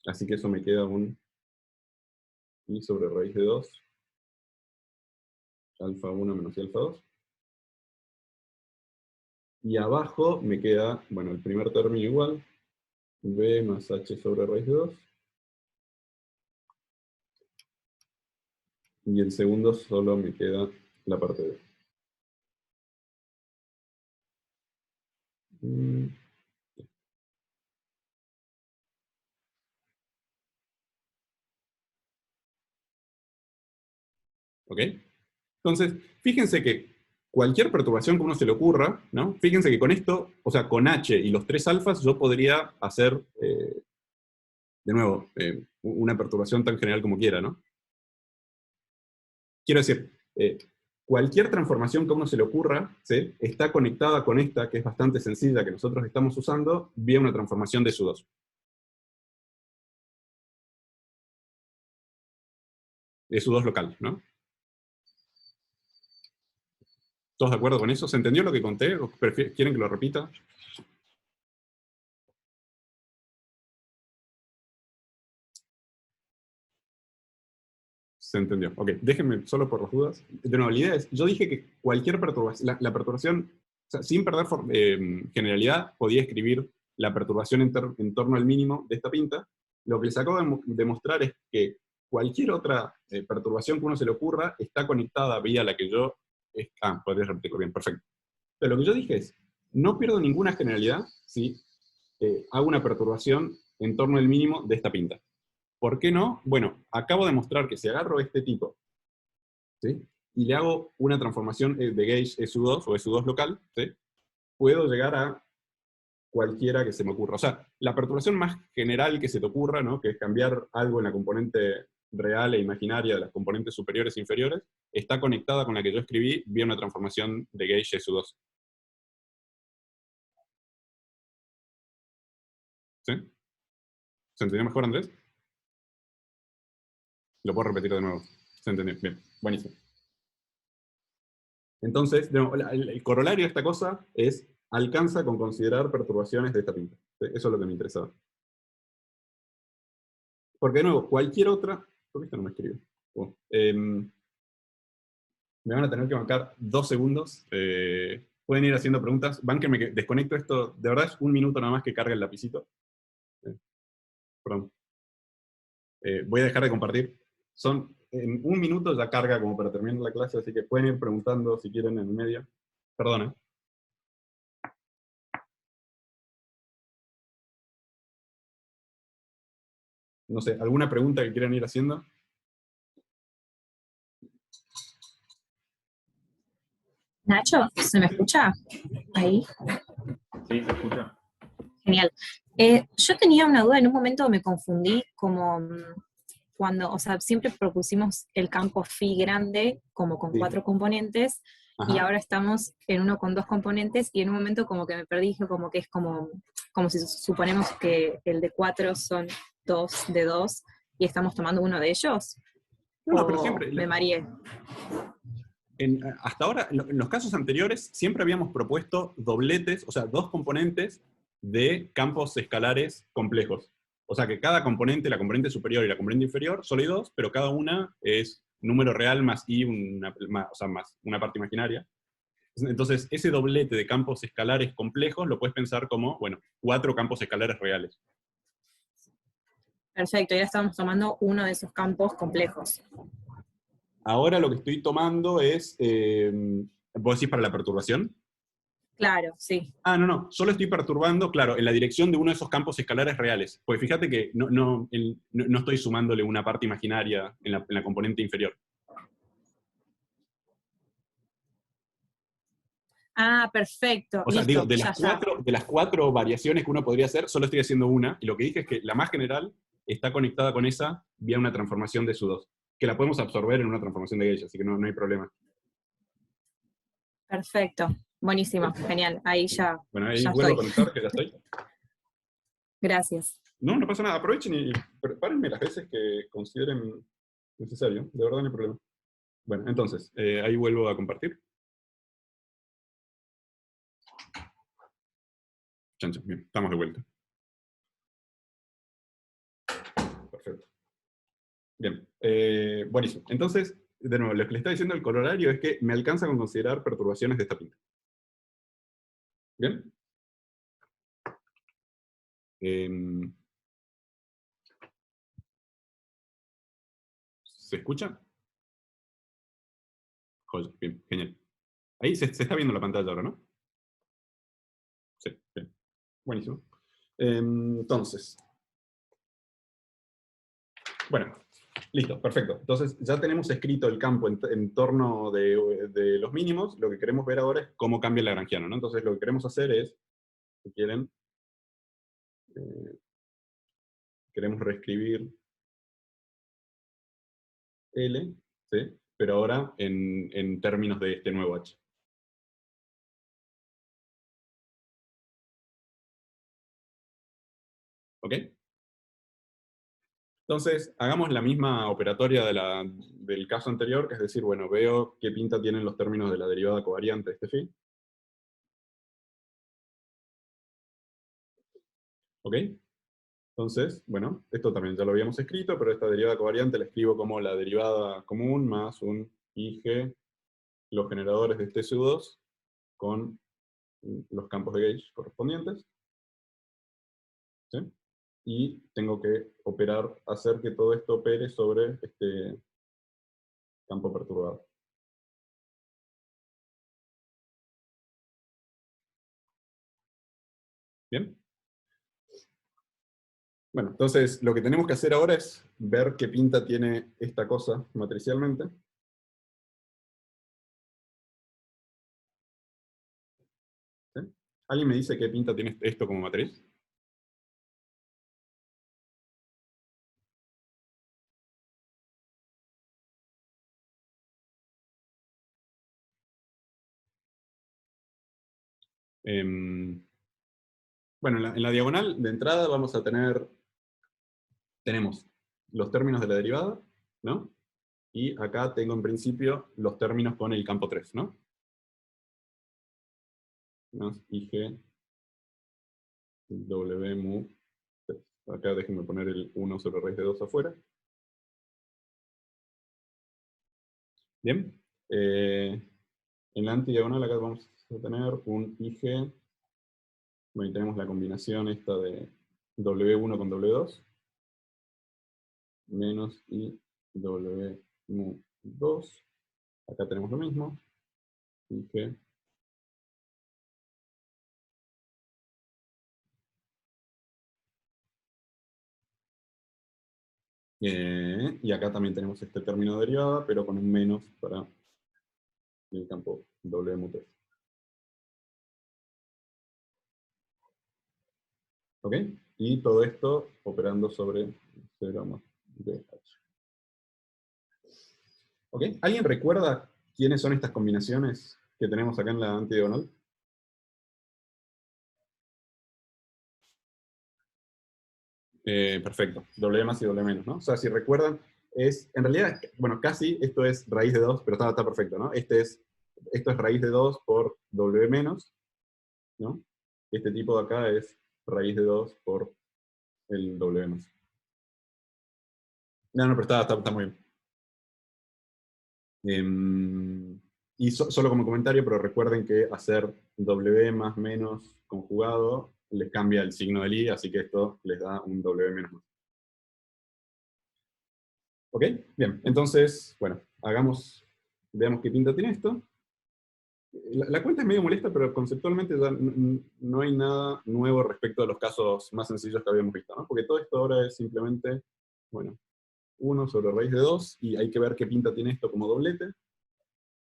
así que eso me queda un i sobre raíz de 2, alfa 1 menos i alfa 2. Y abajo me queda, bueno, el primer término igual, b más h sobre raíz de 2. Y el segundo solo me queda la parte b. ¿Ok? Entonces, fíjense que cualquier perturbación que uno se le ocurra, ¿no? Fíjense que con esto, o sea, con h y los 3 alfas, yo podría hacer, de nuevo, una perturbación tan general como quiera, ¿no? Quiero decir, cualquier transformación que a uno se le ocurra, ¿sí? Está conectada con esta, que es bastante sencilla, que nosotros estamos usando, vía una transformación de SU2. De SU2 local, ¿no? ¿Todos de acuerdo con eso? ¿Se entendió lo que conté? ¿O quieren que lo repita? Se entendió. Ok, déjenme solo por las dudas. De nuevo, la idea es, yo dije que cualquier perturbación, la perturbación, o sea, sin perder generalidad, podía escribir la perturbación en torno al mínimo de esta pinta. Lo que les acabo de demostrar es que cualquier otra perturbación que uno se le ocurra está conectada vía la que yo... podría repetirlo bien, perfecto. Pero lo que yo dije es, no pierdo ninguna generalidad si hago una perturbación en torno al mínimo de esta pinta. ¿Por qué no? Bueno, acabo de mostrar que si agarro este tipo, ¿sí? Y le hago una transformación de gauge SU2 o SU2 local, ¿sí? Puedo llegar a cualquiera que se me ocurra. O sea, la perturbación más general que se te ocurra, ¿no? Que es cambiar algo en la componente real e imaginaria de las componentes superiores e inferiores, está conectada con la que yo escribí vía una transformación de gauge SU2. ¿Sí? ¿Se entendió mejor, Andrés? Lo puedo repetir de nuevo. ¿Se entendió? Bien, buenísimo. Entonces, de nuevo, el corolario de esta cosa es, alcanza con considerar perturbaciones de esta pinta. ¿Sí? Eso es lo que me interesaba. Porque, de nuevo, cualquier otra... ¿Por qué esto no me escribe? Me van a tener que bancar 2 segundos. Pueden ir haciendo preguntas. Bánquenme que desconecto esto. De verdad es un minuto nada más que cargue el lapicito. Perdón. Voy a dejar de compartir. En un minuto ya carga como para terminar la clase, así que pueden ir preguntando si quieren en el medio. Perdona. No sé, ¿alguna pregunta que quieran ir haciendo?
Nacho, ¿se me escucha? Ahí.
Sí, se escucha.
Genial. Yo tenía una duda, en un momento me confundí como cuando, o sea, siempre propusimos el campo phi grande como con
Sí.
4 componentes,
Ajá.
y ahora estamos en uno con 2 componentes, y en un momento como que me perdí, dije como que es como si suponemos que el de 4 son 2 de 2, y estamos tomando uno de ellos.
No, pero
¿O
siempre...
me mareé?
Hasta ahora, en los casos anteriores, siempre habíamos propuesto dobletes, o sea, 2 componentes de campos escalares complejos. O sea, que cada componente, la componente superior y la componente inferior, solo hay 2, pero cada una es número real más i, más una parte imaginaria. Entonces, ese doblete de campos escalares complejos lo puedes pensar como, bueno, 4 campos escalares reales.
Perfecto, y ahora estamos tomando uno de esos campos complejos.
Ahora lo que estoy tomando es, ¿vos decís para la perturbación?
Claro, sí.
Ah, no, solo estoy perturbando, claro, en la dirección de uno de esos campos escalares reales. Pues fíjate que no estoy sumándole una parte imaginaria en la componente inferior.
Ah, perfecto.
O sea,
Listo,
digo, de
ya, ya.
de las 4 variaciones que uno podría hacer, solo estoy haciendo una, y lo que dije es que la más general está conectada con esa vía una transformación de SU2, que la podemos absorber en una transformación de Gauge, así que no hay problema.
Perfecto. Buenísimo, genial. Ahí ya,
Bueno, ahí
ya
vuelvo a
estoy.
conectar, que ya estoy.
Gracias.
No pasa nada, aprovechen y prepárenme las veces que consideren necesario, de verdad no hay problema. Bueno, entonces, ahí vuelvo a compartir. Chancho, bien, estamos de vuelta. Perfecto. Bien, buenísimo. Entonces, de nuevo, lo que le está diciendo el colorario es que me alcanza con considerar perturbaciones de esta pinta. ¿Bien? ¿Se escucha? Joder, bien, genial. Ahí se está viendo la pantalla ahora, ¿no? Sí, bien. Buenísimo. Entonces, bueno, listo, perfecto. Entonces ya tenemos escrito el campo en torno de los mínimos. Lo que queremos ver ahora es cómo cambia el lagrangiano, ¿no? Entonces lo que queremos hacer es, si quieren, queremos reescribir L, ¿sí? Pero ahora en términos de este nuevo H. ¿Ok? Entonces, hagamos la misma operatoria del caso anterior, que es decir, bueno, veo qué pinta tienen los términos de la derivada covariante de este phi. ¿Ok? Entonces, bueno, esto también ya lo habíamos escrito, pero esta derivada covariante la escribo como la derivada común más un IG, los generadores de este SU2, con los campos de gauge correspondientes. ¿Sí? Y tengo que operar, hacer que todo esto opere sobre este campo perturbado. ¿Bien? Bueno, entonces lo que tenemos que hacer ahora es ver qué pinta tiene esta cosa matricialmente. ¿Sí? ¿Alguien me dice qué pinta tiene esto como matriz? Bueno, en la diagonal de entrada vamos a tenemos los términos de la derivada, ¿no? Y acá tengo en principio los términos con el campo 3, ¿no? Más IG W mu 3. Acá déjenme poner el 1 sobre raíz de 2 afuera. Bien. En la antidiagonal acá vamos a tener un IG. Bueno, y tenemos la combinación esta de W1 con W2. Menos I W mu 2. Acá tenemos lo mismo. IG. Y acá también tenemos este término de derivada, pero con un menos para el campo W mu 3. ¿Ok? Y todo esto operando sobre 0 más BH. ¿Ok? ¿Alguien recuerda quiénes son estas combinaciones que tenemos acá en la antidiagonal? Perfecto. W más y W menos, ¿no? O sea, si recuerdan, en realidad, bueno, casi esto es raíz de 2, pero está perfecto, ¿no? Esto es raíz de 2 por W menos, ¿no? Este tipo de acá es raíz de 2 por el W más. No, pero está muy bien. Y solo como comentario, pero recuerden que hacer W más menos conjugado les cambia el signo del I, así que esto les da un W menos más. ¿Ok? Bien, entonces, bueno, veamos qué pinta tiene esto. La cuenta es medio molesta, pero conceptualmente ya no hay nada nuevo respecto a los casos más sencillos que habíamos visto, ¿no? Porque todo esto ahora es simplemente, bueno, 1 sobre raíz de 2, y hay que ver qué pinta tiene esto como doblete.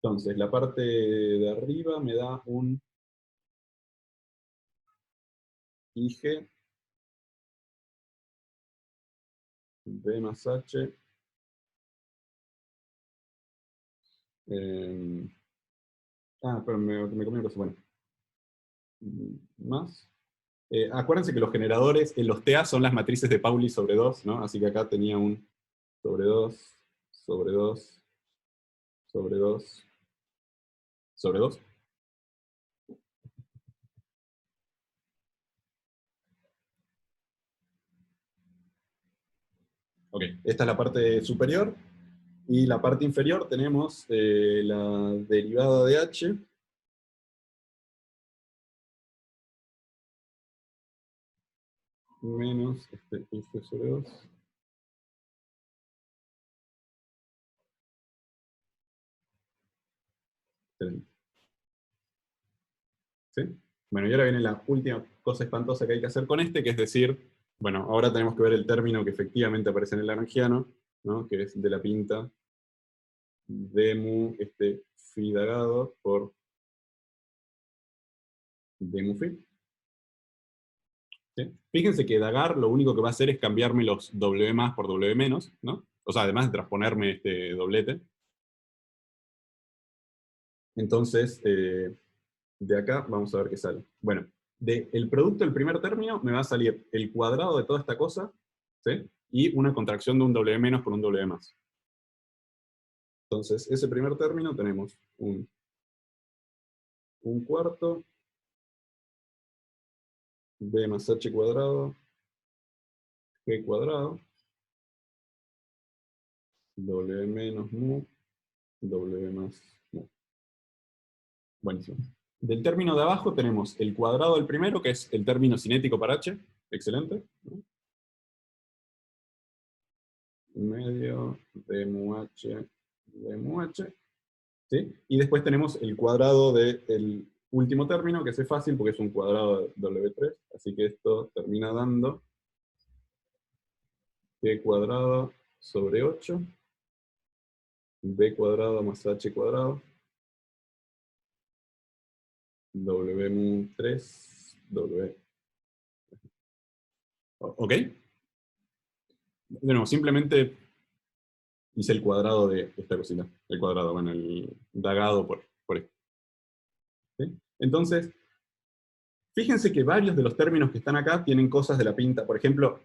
Entonces, la parte de arriba me da un IG B más H pero me comí una cosa, bueno. Más. Acuérdense que los generadores, los TA son las matrices de Pauli sobre 2, ¿no? Así que acá tenía un sobre 2, sobre 2, sobre 2, sobre 2. Ok, esta es la parte superior. Y la parte inferior tenemos la derivada de H. Menos este F sobre 2. Excelente. ¿Sí? Bueno, y ahora viene la última cosa espantosa que hay que hacer con este, que es decir, bueno, ahora tenemos que ver el término que efectivamente aparece en el lagrangiano, ¿no? Que es de la pinta de mu phi dagado por de mu phi. ¿Sí? Fíjense que dagar lo único que va a hacer es cambiarme los W más por W menos, ¿no? O sea, además de transponerme este doblete. Entonces, de acá vamos a ver qué sale. Bueno, del producto del primer término me va a salir el cuadrado de toda esta cosa, ¿sí? Y una contracción de un W menos por un W más. Entonces, ese primer término tenemos un cuarto B más H cuadrado G cuadrado W menos mu W más mu. Buenísimo. Del término de abajo tenemos el cuadrado del primero, que es el término cinético para H. Excelente, ¿no? Medio de mu H de mu H. ¿Sí? Y después tenemos el cuadrado del último término, que es fácil porque es un cuadrado de W3, así que esto termina dando G cuadrado sobre 8, B cuadrado más H cuadrado, W mu 3, W. ¿Ok? De nuevo, simplemente hice el cuadrado de esta cosita. El cuadrado, bueno, el dagado por esto. ¿Sí? Entonces, fíjense que varios de los términos que están acá tienen cosas de la pinta. Por ejemplo,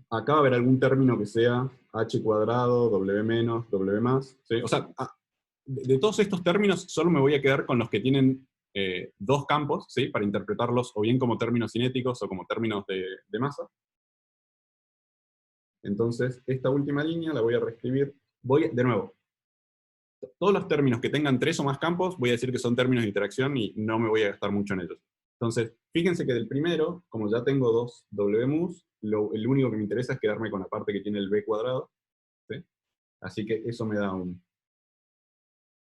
acá va a haber algún término que sea h cuadrado, w menos, w más. ¿Sí? O sea, de todos estos términos solo me voy a quedar con los que tienen dos campos, ¿sí? Para interpretarlos o bien como términos cinéticos o como términos de masa. Entonces, esta última línea la voy a reescribir. De nuevo, todos los términos que tengan 3 o más campos, voy a decir que son términos de interacción y no me voy a gastar mucho en ellos. Entonces, fíjense que del primero, como ya tengo dos WMUs, el único que me interesa es quedarme con la parte que tiene el B cuadrado. ¿Sí? Así que eso me da un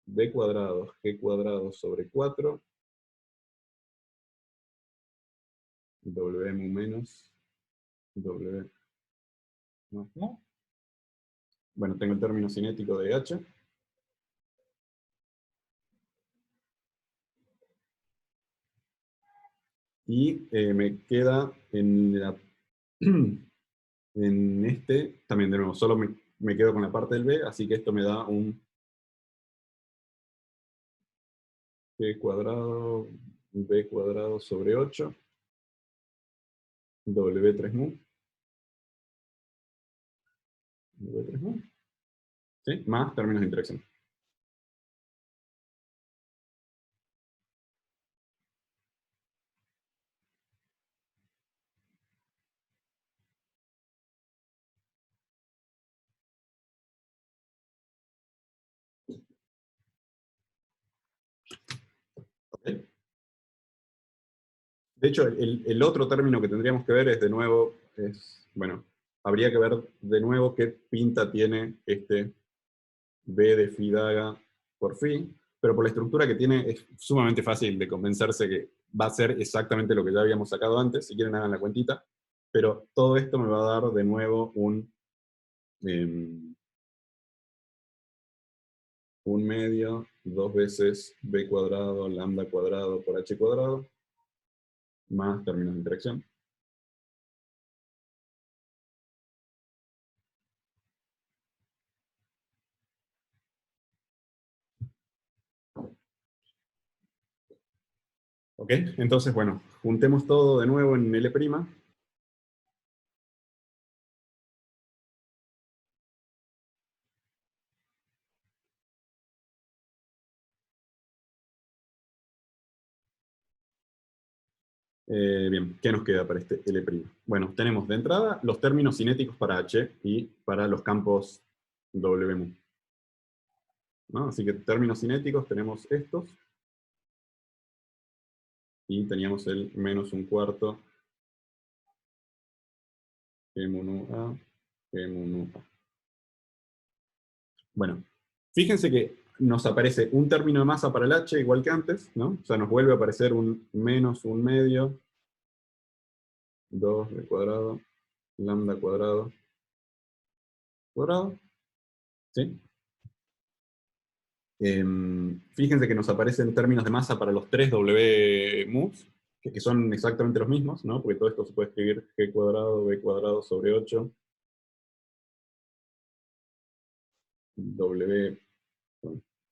B cuadrado, G cuadrado sobre 4, WMU menos, W más mu. Bueno, tengo el término cinético de H. Y me queda en en este, también de nuevo, solo me quedo con la parte del B, así que esto me da un G cuadrado, B cuadrado sobre 8, W3 mu. W3 mu. ¿Sí? Más términos de interacción. De hecho, el otro término que tendríamos que ver es, de nuevo, bueno, habría que ver de nuevo qué pinta tiene este B de phi daga por phi, pero por la estructura que tiene es sumamente fácil de convencerse que va a ser exactamente lo que ya habíamos sacado antes. Si quieren, hagan la cuentita. Pero todo esto me va a dar de nuevo un medio, 2 veces b cuadrado, lambda cuadrado por h cuadrado, más términos de interacción. ¿Ok? Entonces, bueno, juntemos todo de nuevo en L'. Bien, ¿qué nos queda para este L'? Bueno, tenemos de entrada los términos cinéticos para H y para los campos W. ¿No? Así que términos cinéticos tenemos estos. Y teníamos el menos un cuarto G-A, G-A. Bueno, fíjense que nos aparece un término de masa para el H igual que antes, ¿no? O sea, nos vuelve a aparecer un menos un medio, 2 b cuadrado, lambda cuadrado, ¿sí? Fíjense que nos aparecen términos de masa para los 3 W-mus, que son exactamente los mismos, ¿no? Porque todo esto se puede escribir G cuadrado, B cuadrado sobre 8,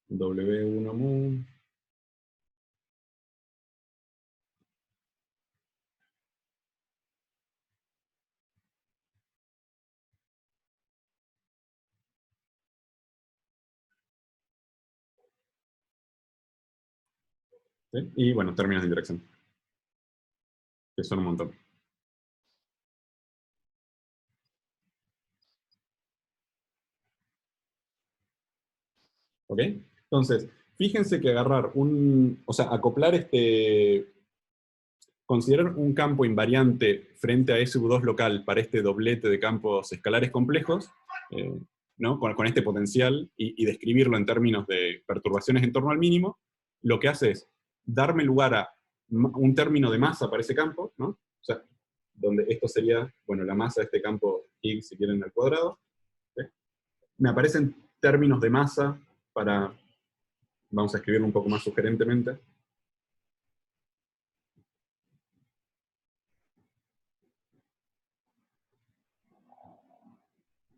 W1 mu, ¿sí? Y bueno, términos de interacción, que son un montón. ¿Ok? Entonces, fíjense que agarrar o sea, acoplar considerar un campo invariante frente a SU2 local para este doblete de campos escalares complejos, ¿no? con este potencial, y describirlo en términos de perturbaciones en torno al mínimo, lo que hace es darme lugar a un término de masa para ese campo, ¿no? O sea, donde esto sería, bueno, la masa de este campo Higgs, si quieren, al cuadrado. ¿Sí? Me aparecen términos de masa para, vamos a escribirlo un poco más sugerentemente,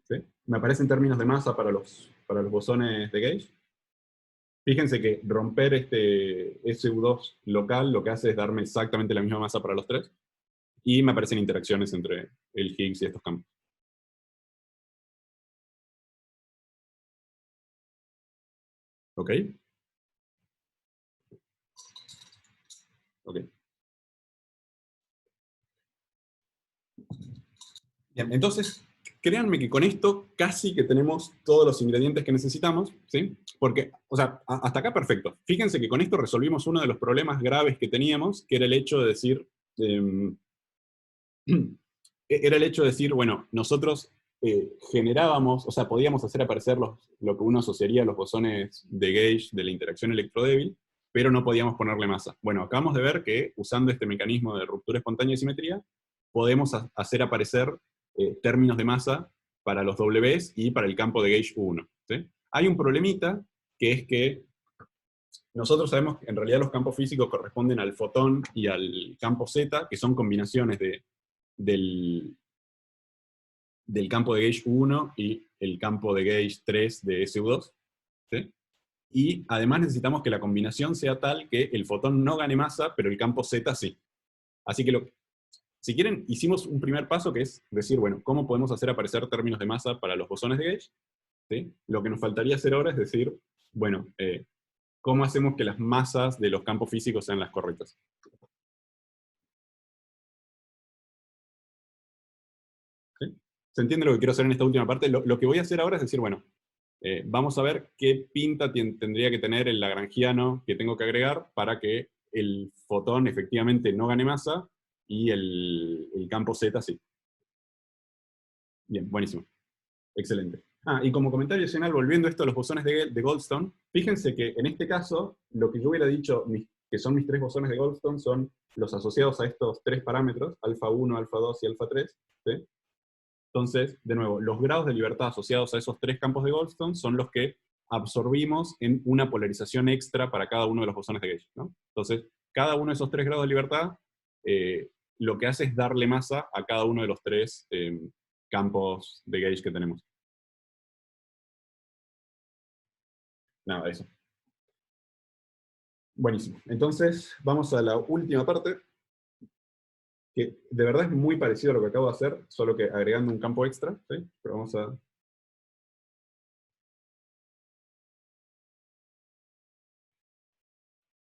¿sí? Me aparecen términos de masa para los bosones de Gauge. Fíjense que romper este SU2 local lo que hace es darme exactamente la misma masa para los tres, y me aparecen interacciones entre el Higgs y estos campos. ¿Ok? Ok. Bien, entonces, créanme que con esto casi que tenemos todos los ingredientes que necesitamos, ¿sí? Porque, o sea, hasta acá perfecto. Fíjense que con esto resolvimos uno de los problemas graves que teníamos, que era el hecho de decir, bueno, nosotros generábamos, o sea, podíamos hacer aparecer lo que uno asociaría a los bosones de Gauge de la interacción electrodébil, pero no podíamos ponerle masa. Bueno, acabamos de ver que usando este mecanismo de ruptura espontánea y simetría, podemos hacer aparecer términos de masa para los Ws y para el campo de Gauge 1. ¿Sí? Hay un problemita, que es que nosotros sabemos que en realidad los campos físicos corresponden al fotón y al campo Z, que son combinaciones del campo de Gauge 1 y el campo de Gauge 3 de SU2. ¿Sí? Y además necesitamos que la combinación sea tal que el fotón no gane masa, pero el campo Z sí. Así que, si quieren, hicimos un primer paso, que es decir, bueno, ¿cómo podemos hacer aparecer términos de masa para los bosones de Gauge? ¿Sí? Lo que nos faltaría hacer ahora es decir, bueno, ¿cómo hacemos que las masas de los campos físicos sean las correctas? ¿Sí? ¿Se entiende lo que quiero hacer en esta última parte? Lo que voy a hacer ahora es decir, bueno, vamos a ver qué pinta tendría que tener el lagrangiano que tengo que agregar para que el fotón efectivamente no gane masa, y el campo Z sí. Bien, buenísimo. Excelente. Y como comentario adicional, volviendo a esto a los bosones de Goldstone, fíjense que en este caso, lo que yo hubiera dicho, que son mis 3 bosones de Goldstone, son los asociados a estos 3 parámetros, alfa 1, alfa 2 y alfa 3. ¿Sí? Entonces, de nuevo, los grados de libertad asociados a esos 3 campos de Goldstone son los que absorbimos en una polarización extra para cada uno de los bosones de Gauge, ¿no? Entonces, cada uno de esos 3 grados de libertad, lo que hace es darle masa a cada uno de los 3 campos de Gauge que tenemos. Nada, eso. Buenísimo. Entonces, vamos a la última parte, que de verdad es muy parecido a lo que acabo de hacer, solo que agregando un campo extra, ¿sí? Pero vamos a...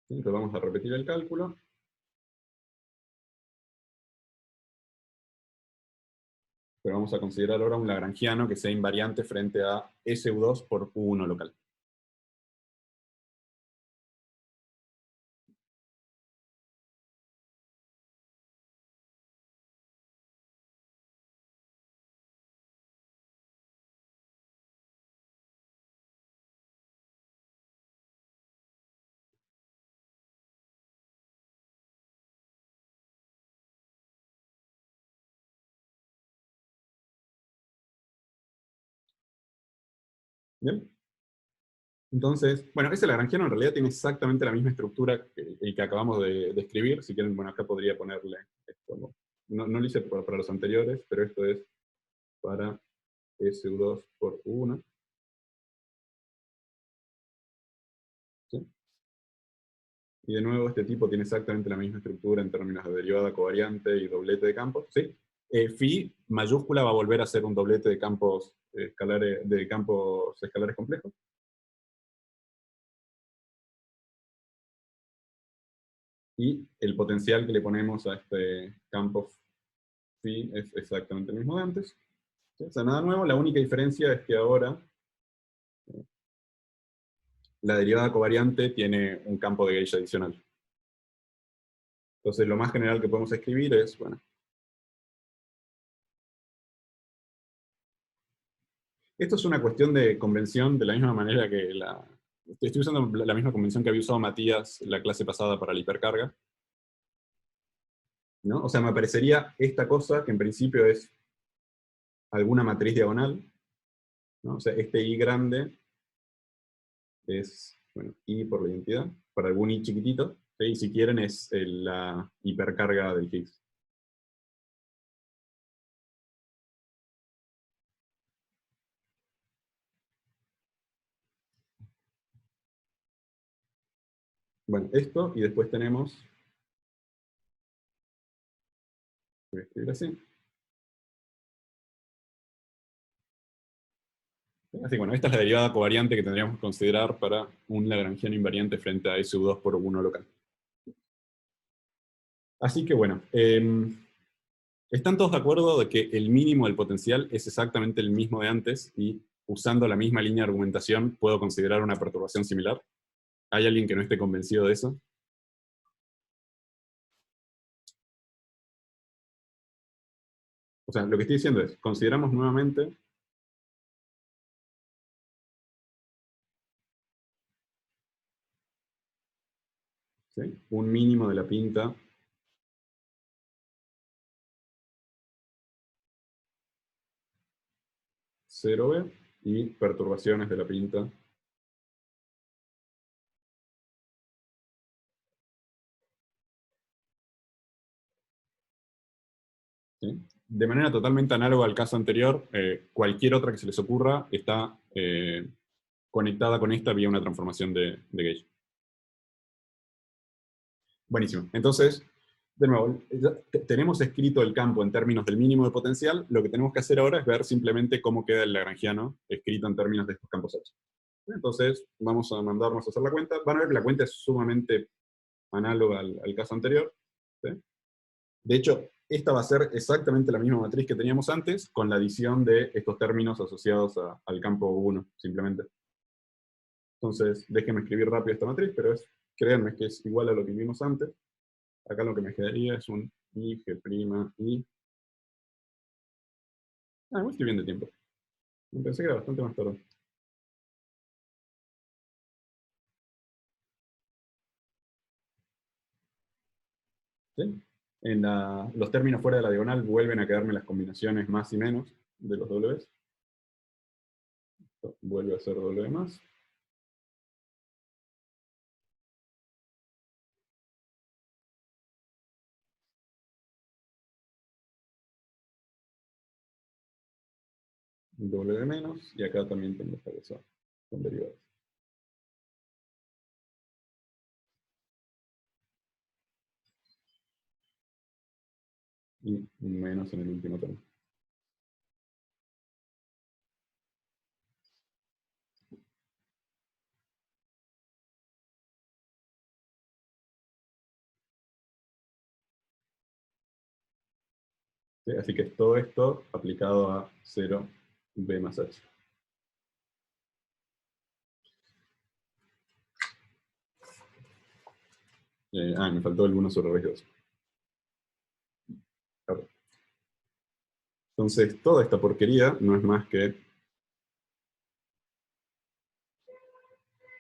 ¿Sí? Entonces vamos a repetir el cálculo. Pero vamos a considerar ahora un lagrangiano que sea invariante frente a SU2 por U1 local. ¿Bien? Entonces, bueno, ese lagrangiano en realidad tiene exactamente la misma estructura que el que acabamos de escribir. Si quieren, bueno, acá podría ponerle esto. No lo hice para los anteriores, pero esto es para SU2 por U1. ¿Sí? Y de nuevo, este tipo tiene exactamente la misma estructura en términos de derivada covariante y doblete de campos. ¿Sí? Phi mayúscula va a volver a ser un doblete de campos escalares complejos. Y el potencial que le ponemos a este campo phi es exactamente el mismo de antes. ¿Sí? O sea, nada nuevo, la única diferencia es que ahora la derivada covariante tiene un campo de Gauge adicional. Entonces lo más general que podemos escribir es, bueno, esto es una cuestión de convención, de la misma manera que estoy usando la misma convención que había usado Matías la clase pasada para la hipercarga. ¿No? O sea, me aparecería esta cosa, que en principio es alguna matriz diagonal, ¿no? O sea, este I grande es, bueno, I por la identidad, para algún I chiquitito, ¿sí? Y si quieren es la hipercarga del Higgs. Bueno, esto, y después tenemos, voy a escribir así. Así que bueno, esta es la derivada covariante que tendríamos que considerar para un lagrangiano invariante frente a SU2 por 1 local. Así que bueno, ¿están todos de acuerdo de que el mínimo del potencial es exactamente el mismo de antes y usando la misma línea de argumentación puedo considerar una perturbación similar? ¿Hay alguien que no esté convencido de eso? O sea, lo que estoy diciendo es, consideramos nuevamente ¿sí? Un mínimo de la pinta cero B y perturbaciones de la pinta ¿sí? De manera totalmente análoga al caso anterior, cualquier otra que se les ocurra está conectada con esta vía una transformación de Gauge. Buenísimo. Entonces, de nuevo, tenemos escrito el campo en términos del mínimo de potencial. Lo que tenemos que hacer ahora es ver simplemente cómo queda el lagrangiano escrito en términos de estos campos H. Entonces, vamos a mandarnos a hacer la cuenta. Van a ver que la cuenta es sumamente análoga al caso anterior. ¿Sí? De hecho, esta va a ser exactamente la misma matriz que teníamos antes, con la adición de estos términos asociados al campo 1, simplemente. Entonces, déjenme escribir rápido esta matriz, pero es créanme que es igual a lo que vimos antes. Acá lo que me quedaría es un I, G', I. Ah, igual estoy bien de tiempo. Me pensé que era bastante más tarde. ¿Sí? Los términos fuera de la diagonal vuelven a quedarme las combinaciones más y menos de los Ws. Esto vuelve a ser W más. W menos, y acá también tengo esta cosa con derivadas. Y un menos en el último término. ¿Sí? Así que es todo esto aplicado a 0b más h. Me faltó el 1 sobre raíz de 2. Claro. Entonces, toda esta porquería no es más que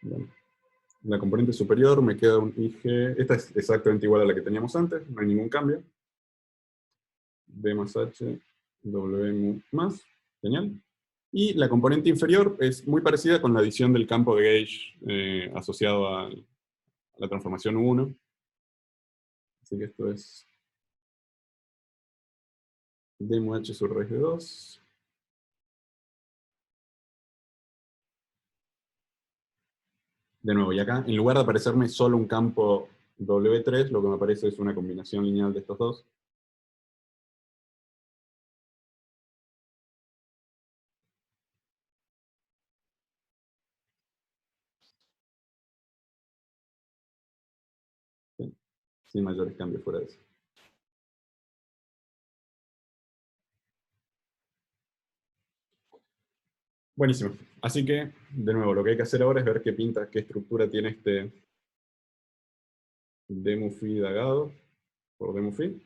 bueno, la componente superior, me queda un IG, esta es exactamente igual a la que teníamos antes, no hay ningún cambio. B más H, W mu más, genial. Y la componente inferior es muy parecida con la adición del campo de gauge asociado a la transformación 1. Así que esto es D mu H sobre raíz de 2. De nuevo, y acá, en lugar de aparecerme solo un campo W3, lo que me aparece es una combinación lineal de estos dos. ¿Sí? Sin mayores cambios fuera de eso. Buenísimo. Así que, de nuevo, lo que hay que hacer ahora es ver qué pinta, qué estructura tiene este D mu phi dagado por D mu phi.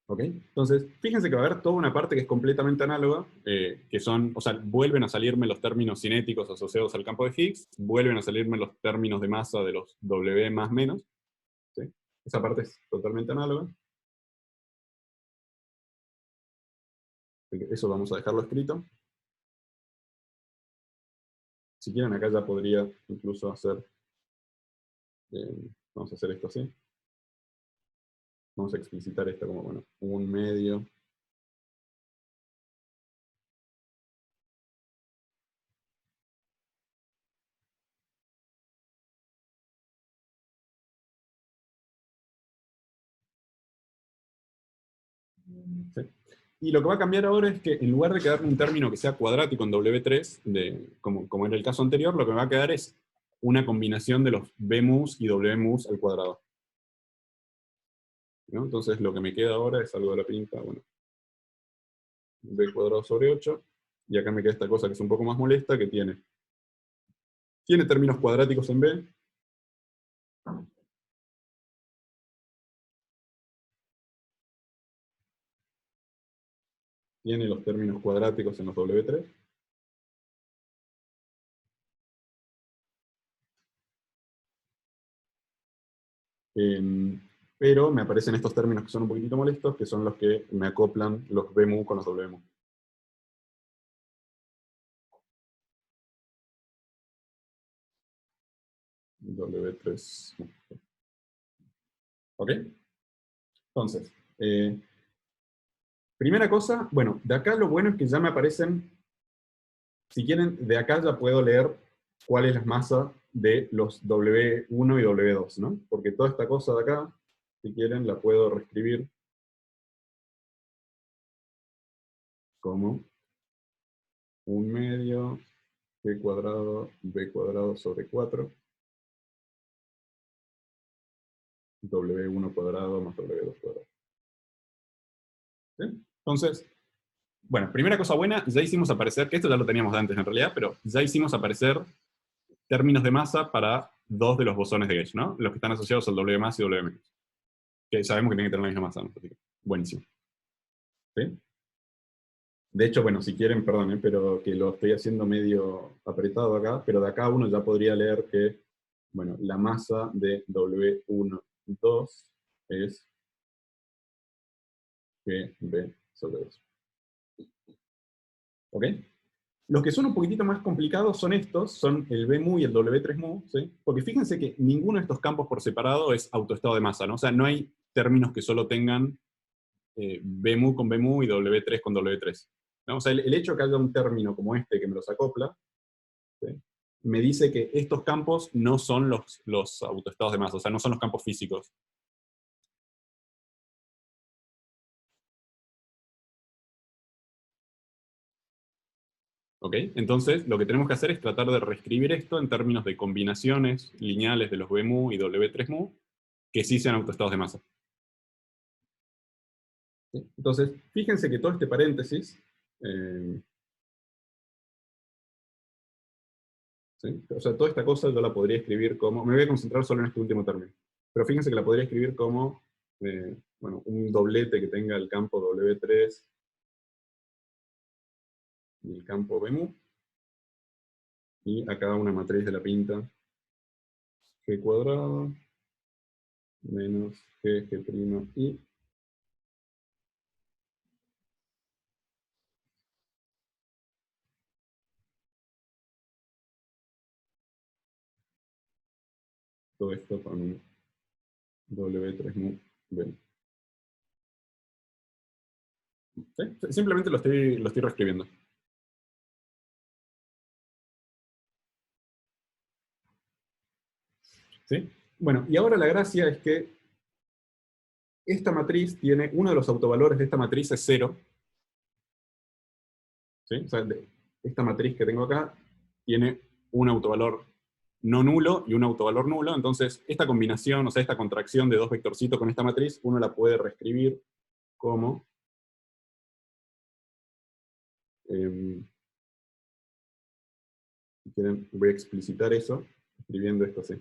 ¿Ok? Entonces, fíjense que va a haber toda una parte que es completamente análoga, que son, o sea, vuelven a salirme los términos cinéticos asociados al campo de Higgs, vuelven a salirme los términos de masa de los W más menos. ¿Sí? Esa parte es totalmente análoga. Eso vamos a dejarlo escrito. Si quieren, acá ya podría incluso hacer, vamos a hacer esto así. Vamos a explicitar esto como, bueno, un medio. ¿Sí? Y lo que va a cambiar ahora es que en lugar de quedarme un término que sea cuadrático en W3, como era el caso anterior, lo que me va a quedar es una combinación de los B mus y W mus al cuadrado. ¿No? Entonces lo que me queda ahora es algo de la pinta, bueno, B cuadrado sobre 8, y acá me queda esta cosa que es un poco más molesta, que tiene términos cuadráticos en B, tiene los términos cuadráticos en los W3, pero me aparecen estos términos que son un poquitito molestos, que son los que me acoplan los B mu con los W mu. W3. ¿Ok? Entonces, primera cosa, bueno, de acá lo bueno es que ya me aparecen, si quieren, de acá ya puedo leer cuál es la masa de los W1 y W2, ¿no? Porque toda esta cosa de acá, si quieren, la puedo reescribir como un medio B cuadrado sobre 4, W1 cuadrado más W2 cuadrado. ¿Sí? Entonces, bueno, primera cosa buena, ya hicimos aparecer, que esto ya lo teníamos de antes en realidad, pero ya hicimos aparecer términos de masa para dos de los bosones de Gauge, ¿no? Los que están asociados al W más y W menos. Que sabemos que tienen que tener la misma masa, ¿no? Buenísimo. ¿Sí? De hecho, bueno, si quieren, perdón, pero que lo estoy haciendo medio apretado acá, pero de acá uno ya podría leer que, bueno, la masa de W1, 2 es GB sobre 2. ¿Ok? Los que son un poquitito más complicados son estos, son el BMU y el W3MU, ¿sí? Porque fíjense que ninguno de estos campos por separado es autoestado de masa, ¿no? O sea, no hay términos que solo tengan BMU con BMU y W3 con W3. ¿No? O sea, el hecho de que haya un término como este que me los acopla, ¿sí? Me dice que estos campos no son los autoestados de masa, o sea, no son los campos físicos. ¿Ok? Entonces, lo que tenemos que hacer es tratar de reescribir esto en términos de combinaciones lineales de los BMU y W3MU que sí sean autoestados de masa. ¿Sí? Entonces, fíjense que todo este paréntesis, ¿sí? O sea, toda esta cosa yo la podría escribir como, me voy a concentrar solo en este último término, pero fíjense que la podría escribir como, bueno, un doblete que tenga el campo W3 y el campo BMU, y acá una matriz de la pinta G cuadrado menos G' y todo esto con un W3MU BMU. ¿Sí? Simplemente lo estoy reescribiendo. ¿Sí? Bueno, y ahora la gracia es que esta matriz tiene, uno de los autovalores de esta matriz es 0. ¿Sí? O sea, esta matriz que tengo acá tiene un autovalor no nulo y un autovalor nulo, entonces esta combinación, o sea, esta contracción de dos vectorcitos con esta matriz, uno la puede reescribir como si quieren, voy a explicitar eso, escribiendo esto así.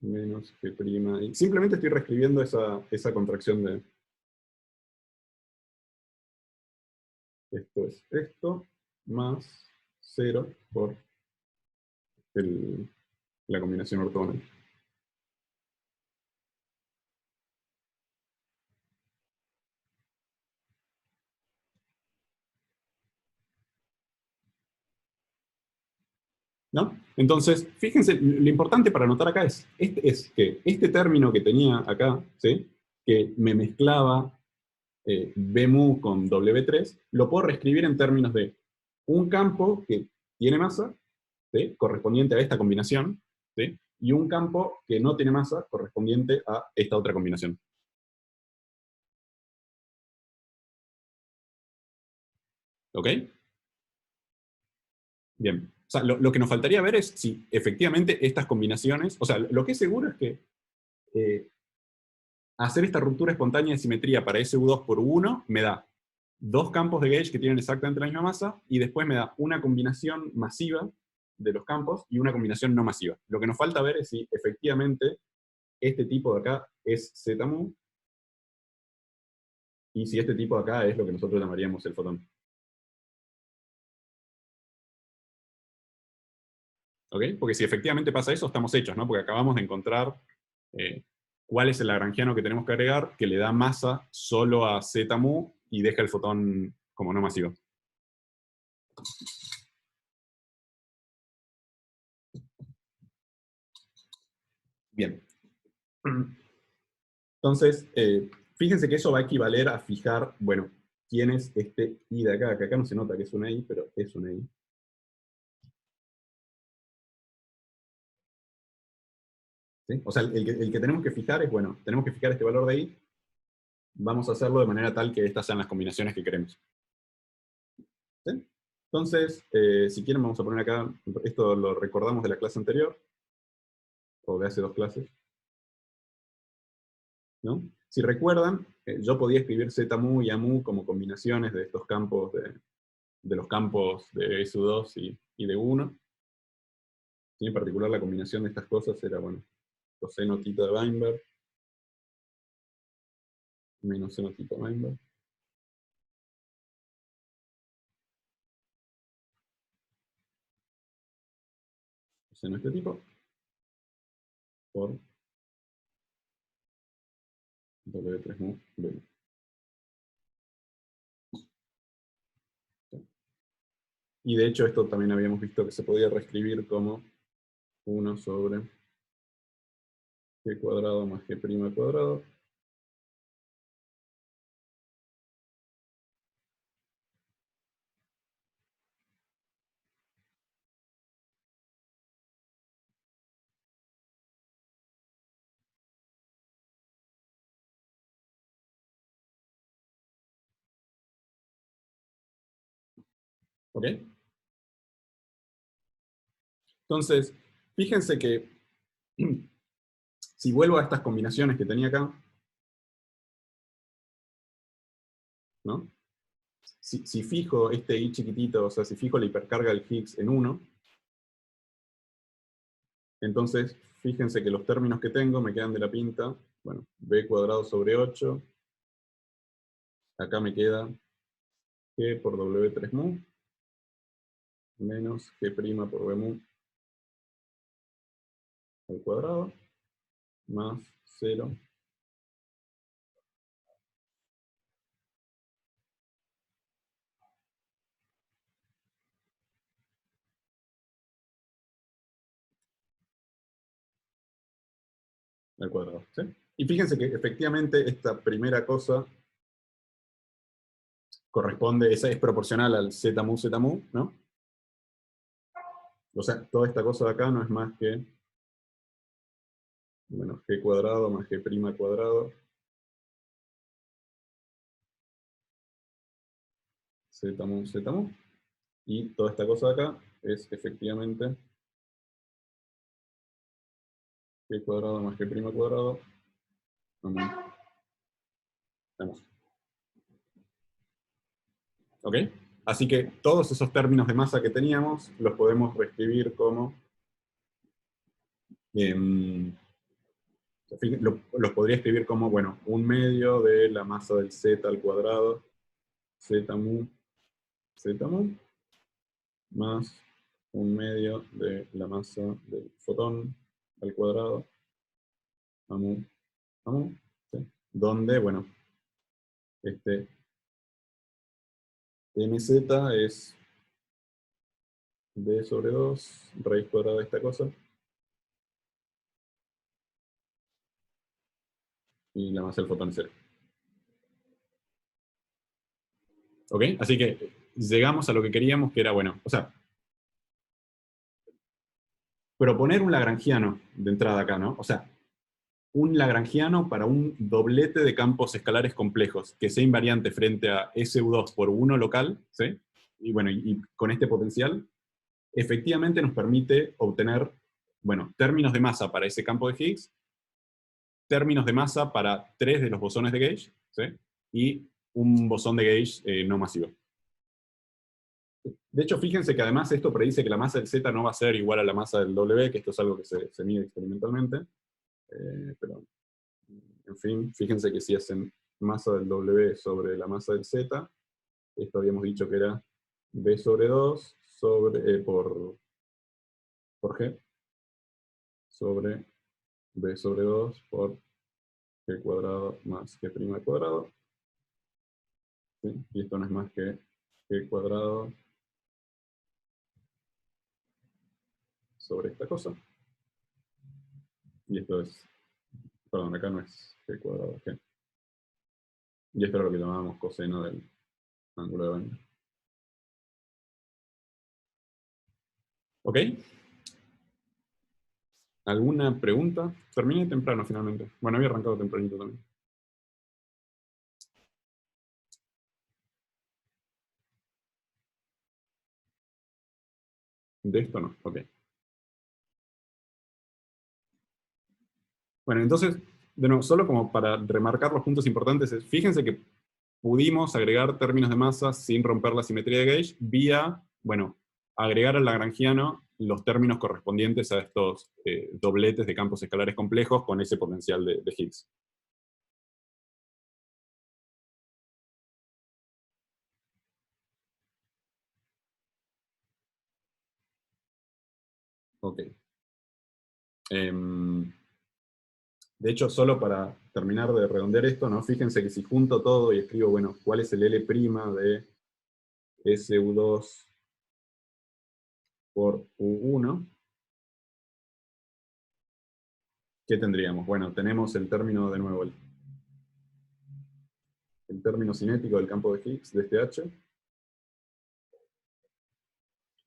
Menos G', y simplemente estoy reescribiendo esa contracción de... Esto es esto, más 0 por la combinación ortogonal. ¿No? Entonces, fíjense, lo importante para anotar acá es que este término que tenía acá, ¿sí? Que me mezclaba BMU con W3, lo puedo reescribir en términos de un campo que tiene masa, ¿sí? Correspondiente a esta combinación, ¿sí? Y un campo que no tiene masa, correspondiente a esta otra combinación. ¿Ok? Bien. O sea, lo que nos faltaría ver es si efectivamente estas combinaciones, o sea, lo que es seguro es que hacer esta ruptura espontánea de simetría para SU2 por U1 me da dos campos de gauge que tienen exactamente la misma masa, y después me da una combinación masiva de los campos y una combinación no masiva. Lo que nos falta ver es si efectivamente este tipo de acá es ZMU, y si este tipo de acá es lo que nosotros llamaríamos el fotón. ¿Ok? Porque si efectivamente pasa eso, estamos hechos, ¿no? Porque acabamos de encontrar cuál es el lagrangiano que tenemos que agregar, que le da masa solo a ZMU y deja el fotón como no masivo. Bien. Entonces, fíjense que eso va a equivaler a fijar, bueno, quién es este I de acá, que acá no se nota que es una I, pero es una I. ¿Sí? O sea, el que tenemos que fijar es, bueno, tenemos que fijar este valor de I, vamos a hacerlo de manera tal que estas sean las combinaciones que queremos. ¿Sí? Entonces, si quieren vamos a poner acá, esto lo recordamos de la clase anterior, o de hace dos clases, ¿no? Si recuerdan, yo podía escribir ZMU y AMU como combinaciones de estos campos, de los campos de SU2 y de 1. ¿Sí? En particular la combinación de estas cosas era, bueno, coseno tita de Weinberg menos seno tita de Weinberg. Coseno de este tipo por W3mu B. Y de hecho esto también habíamos visto que se podía reescribir como 1 sobre g cuadrado más g' cuadrado ¿ok? Entonces, fíjense que si vuelvo a estas combinaciones que tenía acá, ¿no? Si fijo este i chiquitito, o sea, si fijo la hipercarga del Higgs en 1, entonces fíjense que los términos que tengo me quedan de la pinta, bueno, b cuadrado sobre 8, acá me queda g por W3mu, menos g' por Bmu al cuadrado, más 0 al cuadrado. ¿Sí? Y fíjense que efectivamente esta primera cosa corresponde, esa es proporcional al ZMU, ¿no? O sea, toda esta cosa de acá no es más que, bueno, g cuadrado más g' cuadrado, ZMU, y toda esta cosa de acá es efectivamente g cuadrado más g' cuadrado, vamos. ¿Ok? Así que todos esos términos de masa que teníamos los podemos reescribir como los podría escribir como, bueno, 1/2 de la masa del z al cuadrado, ZMU, más 1/2 de la masa del fotón al cuadrado, AMU, ¿sí? Donde, bueno, este mz es b sobre 2, raíz cuadrada de esta cosa, y la masa del fotón es 0. ¿Ok? Así que llegamos a lo que queríamos, que era, bueno, o sea, proponer un lagrangiano de entrada acá, ¿no? O sea, un lagrangiano para un doblete de campos escalares complejos, que sea invariante frente a SU2 por 1 local, ¿sí? Y bueno, y con este potencial, efectivamente nos permite obtener, bueno, términos de masa para ese campo de Higgs, términos de masa para 3 de los bosones de Gauge, ¿sí? Y un bosón de Gauge no masivo. De hecho, fíjense que además esto predice que la masa del Z no va a ser igual a la masa del W, que esto es algo que se mide experimentalmente. Pero, en fin, fíjense que si hacen masa del W sobre la masa del Z, esto habíamos dicho que era B sobre 2 sobre, por G, sobre B sobre 2 por G cuadrado más G' al cuadrado. ¿Sí? Y esto no es más que G cuadrado sobre esta cosa. Y esto es, perdón, acá no es G cuadrado, G. Y esto es lo que llamábamos coseno del ángulo de Weinberg. ¿Ok? ¿Alguna pregunta? Terminé temprano finalmente. Bueno, había arrancado tempranito también. De esto no, ok. Bueno, entonces, de nuevo, solo como para remarcar los puntos importantes, fíjense que pudimos agregar términos de masa sin romper la simetría de Gauge vía, bueno, agregar al lagrangiano los términos correspondientes a estos dobletes de campos escalares complejos con ese potencial de Higgs. Ok. De hecho, solo para terminar de redondear esto, ¿no? Fíjense que si junto todo y escribo, bueno, cuál es el L' de SU2 por U1, ¿qué tendríamos? Bueno, tenemos el término, de nuevo, el término cinético del campo de Higgs, de este H.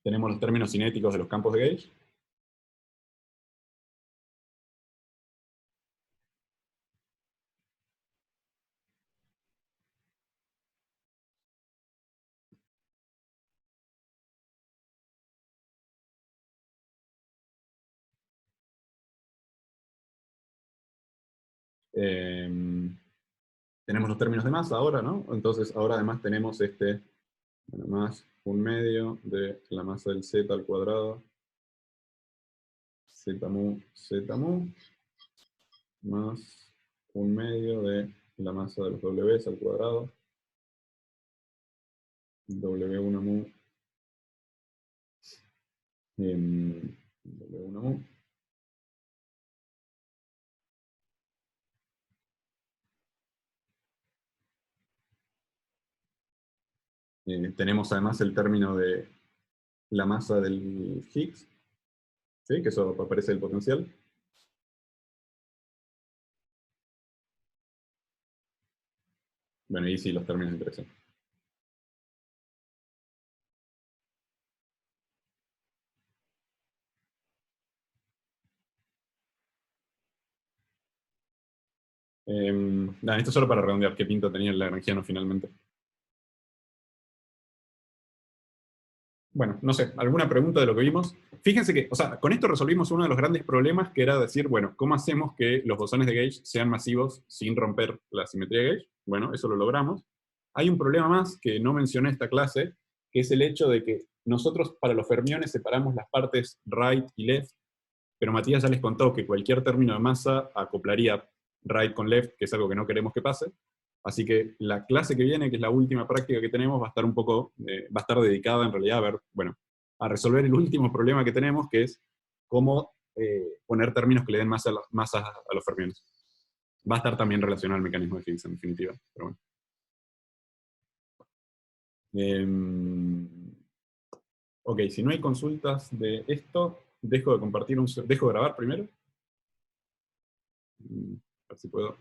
Tenemos los términos cinéticos de los campos de Gauge. Tenemos los términos de masa ahora, ¿no? Entonces ahora además tenemos bueno, más 1/2 de la masa del Z al cuadrado, Z mu, más 1/2 de la masa de los W al cuadrado, W1 mu, W1 mu. Tenemos además el término de la masa del Higgs, ¿sí? Que eso aparece el potencial. Bueno, y sí, los términos de interacción. Esto solo para redondear qué pinta tenía el lagrangiano finalmente. Bueno, no sé, ¿alguna pregunta de lo que vimos? Fíjense que, o sea, con esto resolvimos uno de los grandes problemas, que era decir, bueno, ¿cómo hacemos que los bosones de Gauge sean masivos sin romper la simetría de Gauge? Bueno, eso lo logramos. Hay un problema más que no mencioné en esta clase, que es el hecho de que nosotros para los fermiones separamos las partes right y left, pero Matías ya les contó que cualquier término de masa acoplaría right con left, que es algo que no queremos que pase. Así que la clase que viene, que es la última práctica que tenemos, va a estar un poco, va a estar dedicada en realidad a ver, bueno, a resolver el último problema que tenemos, que es cómo poner términos que le den masas a los fermiones. Va a estar también relacionado al mecanismo de Higgs, en definitiva, pero bueno. Ok, si no hay consultas de esto, dejo de compartir dejo de grabar primero. A ver si puedo.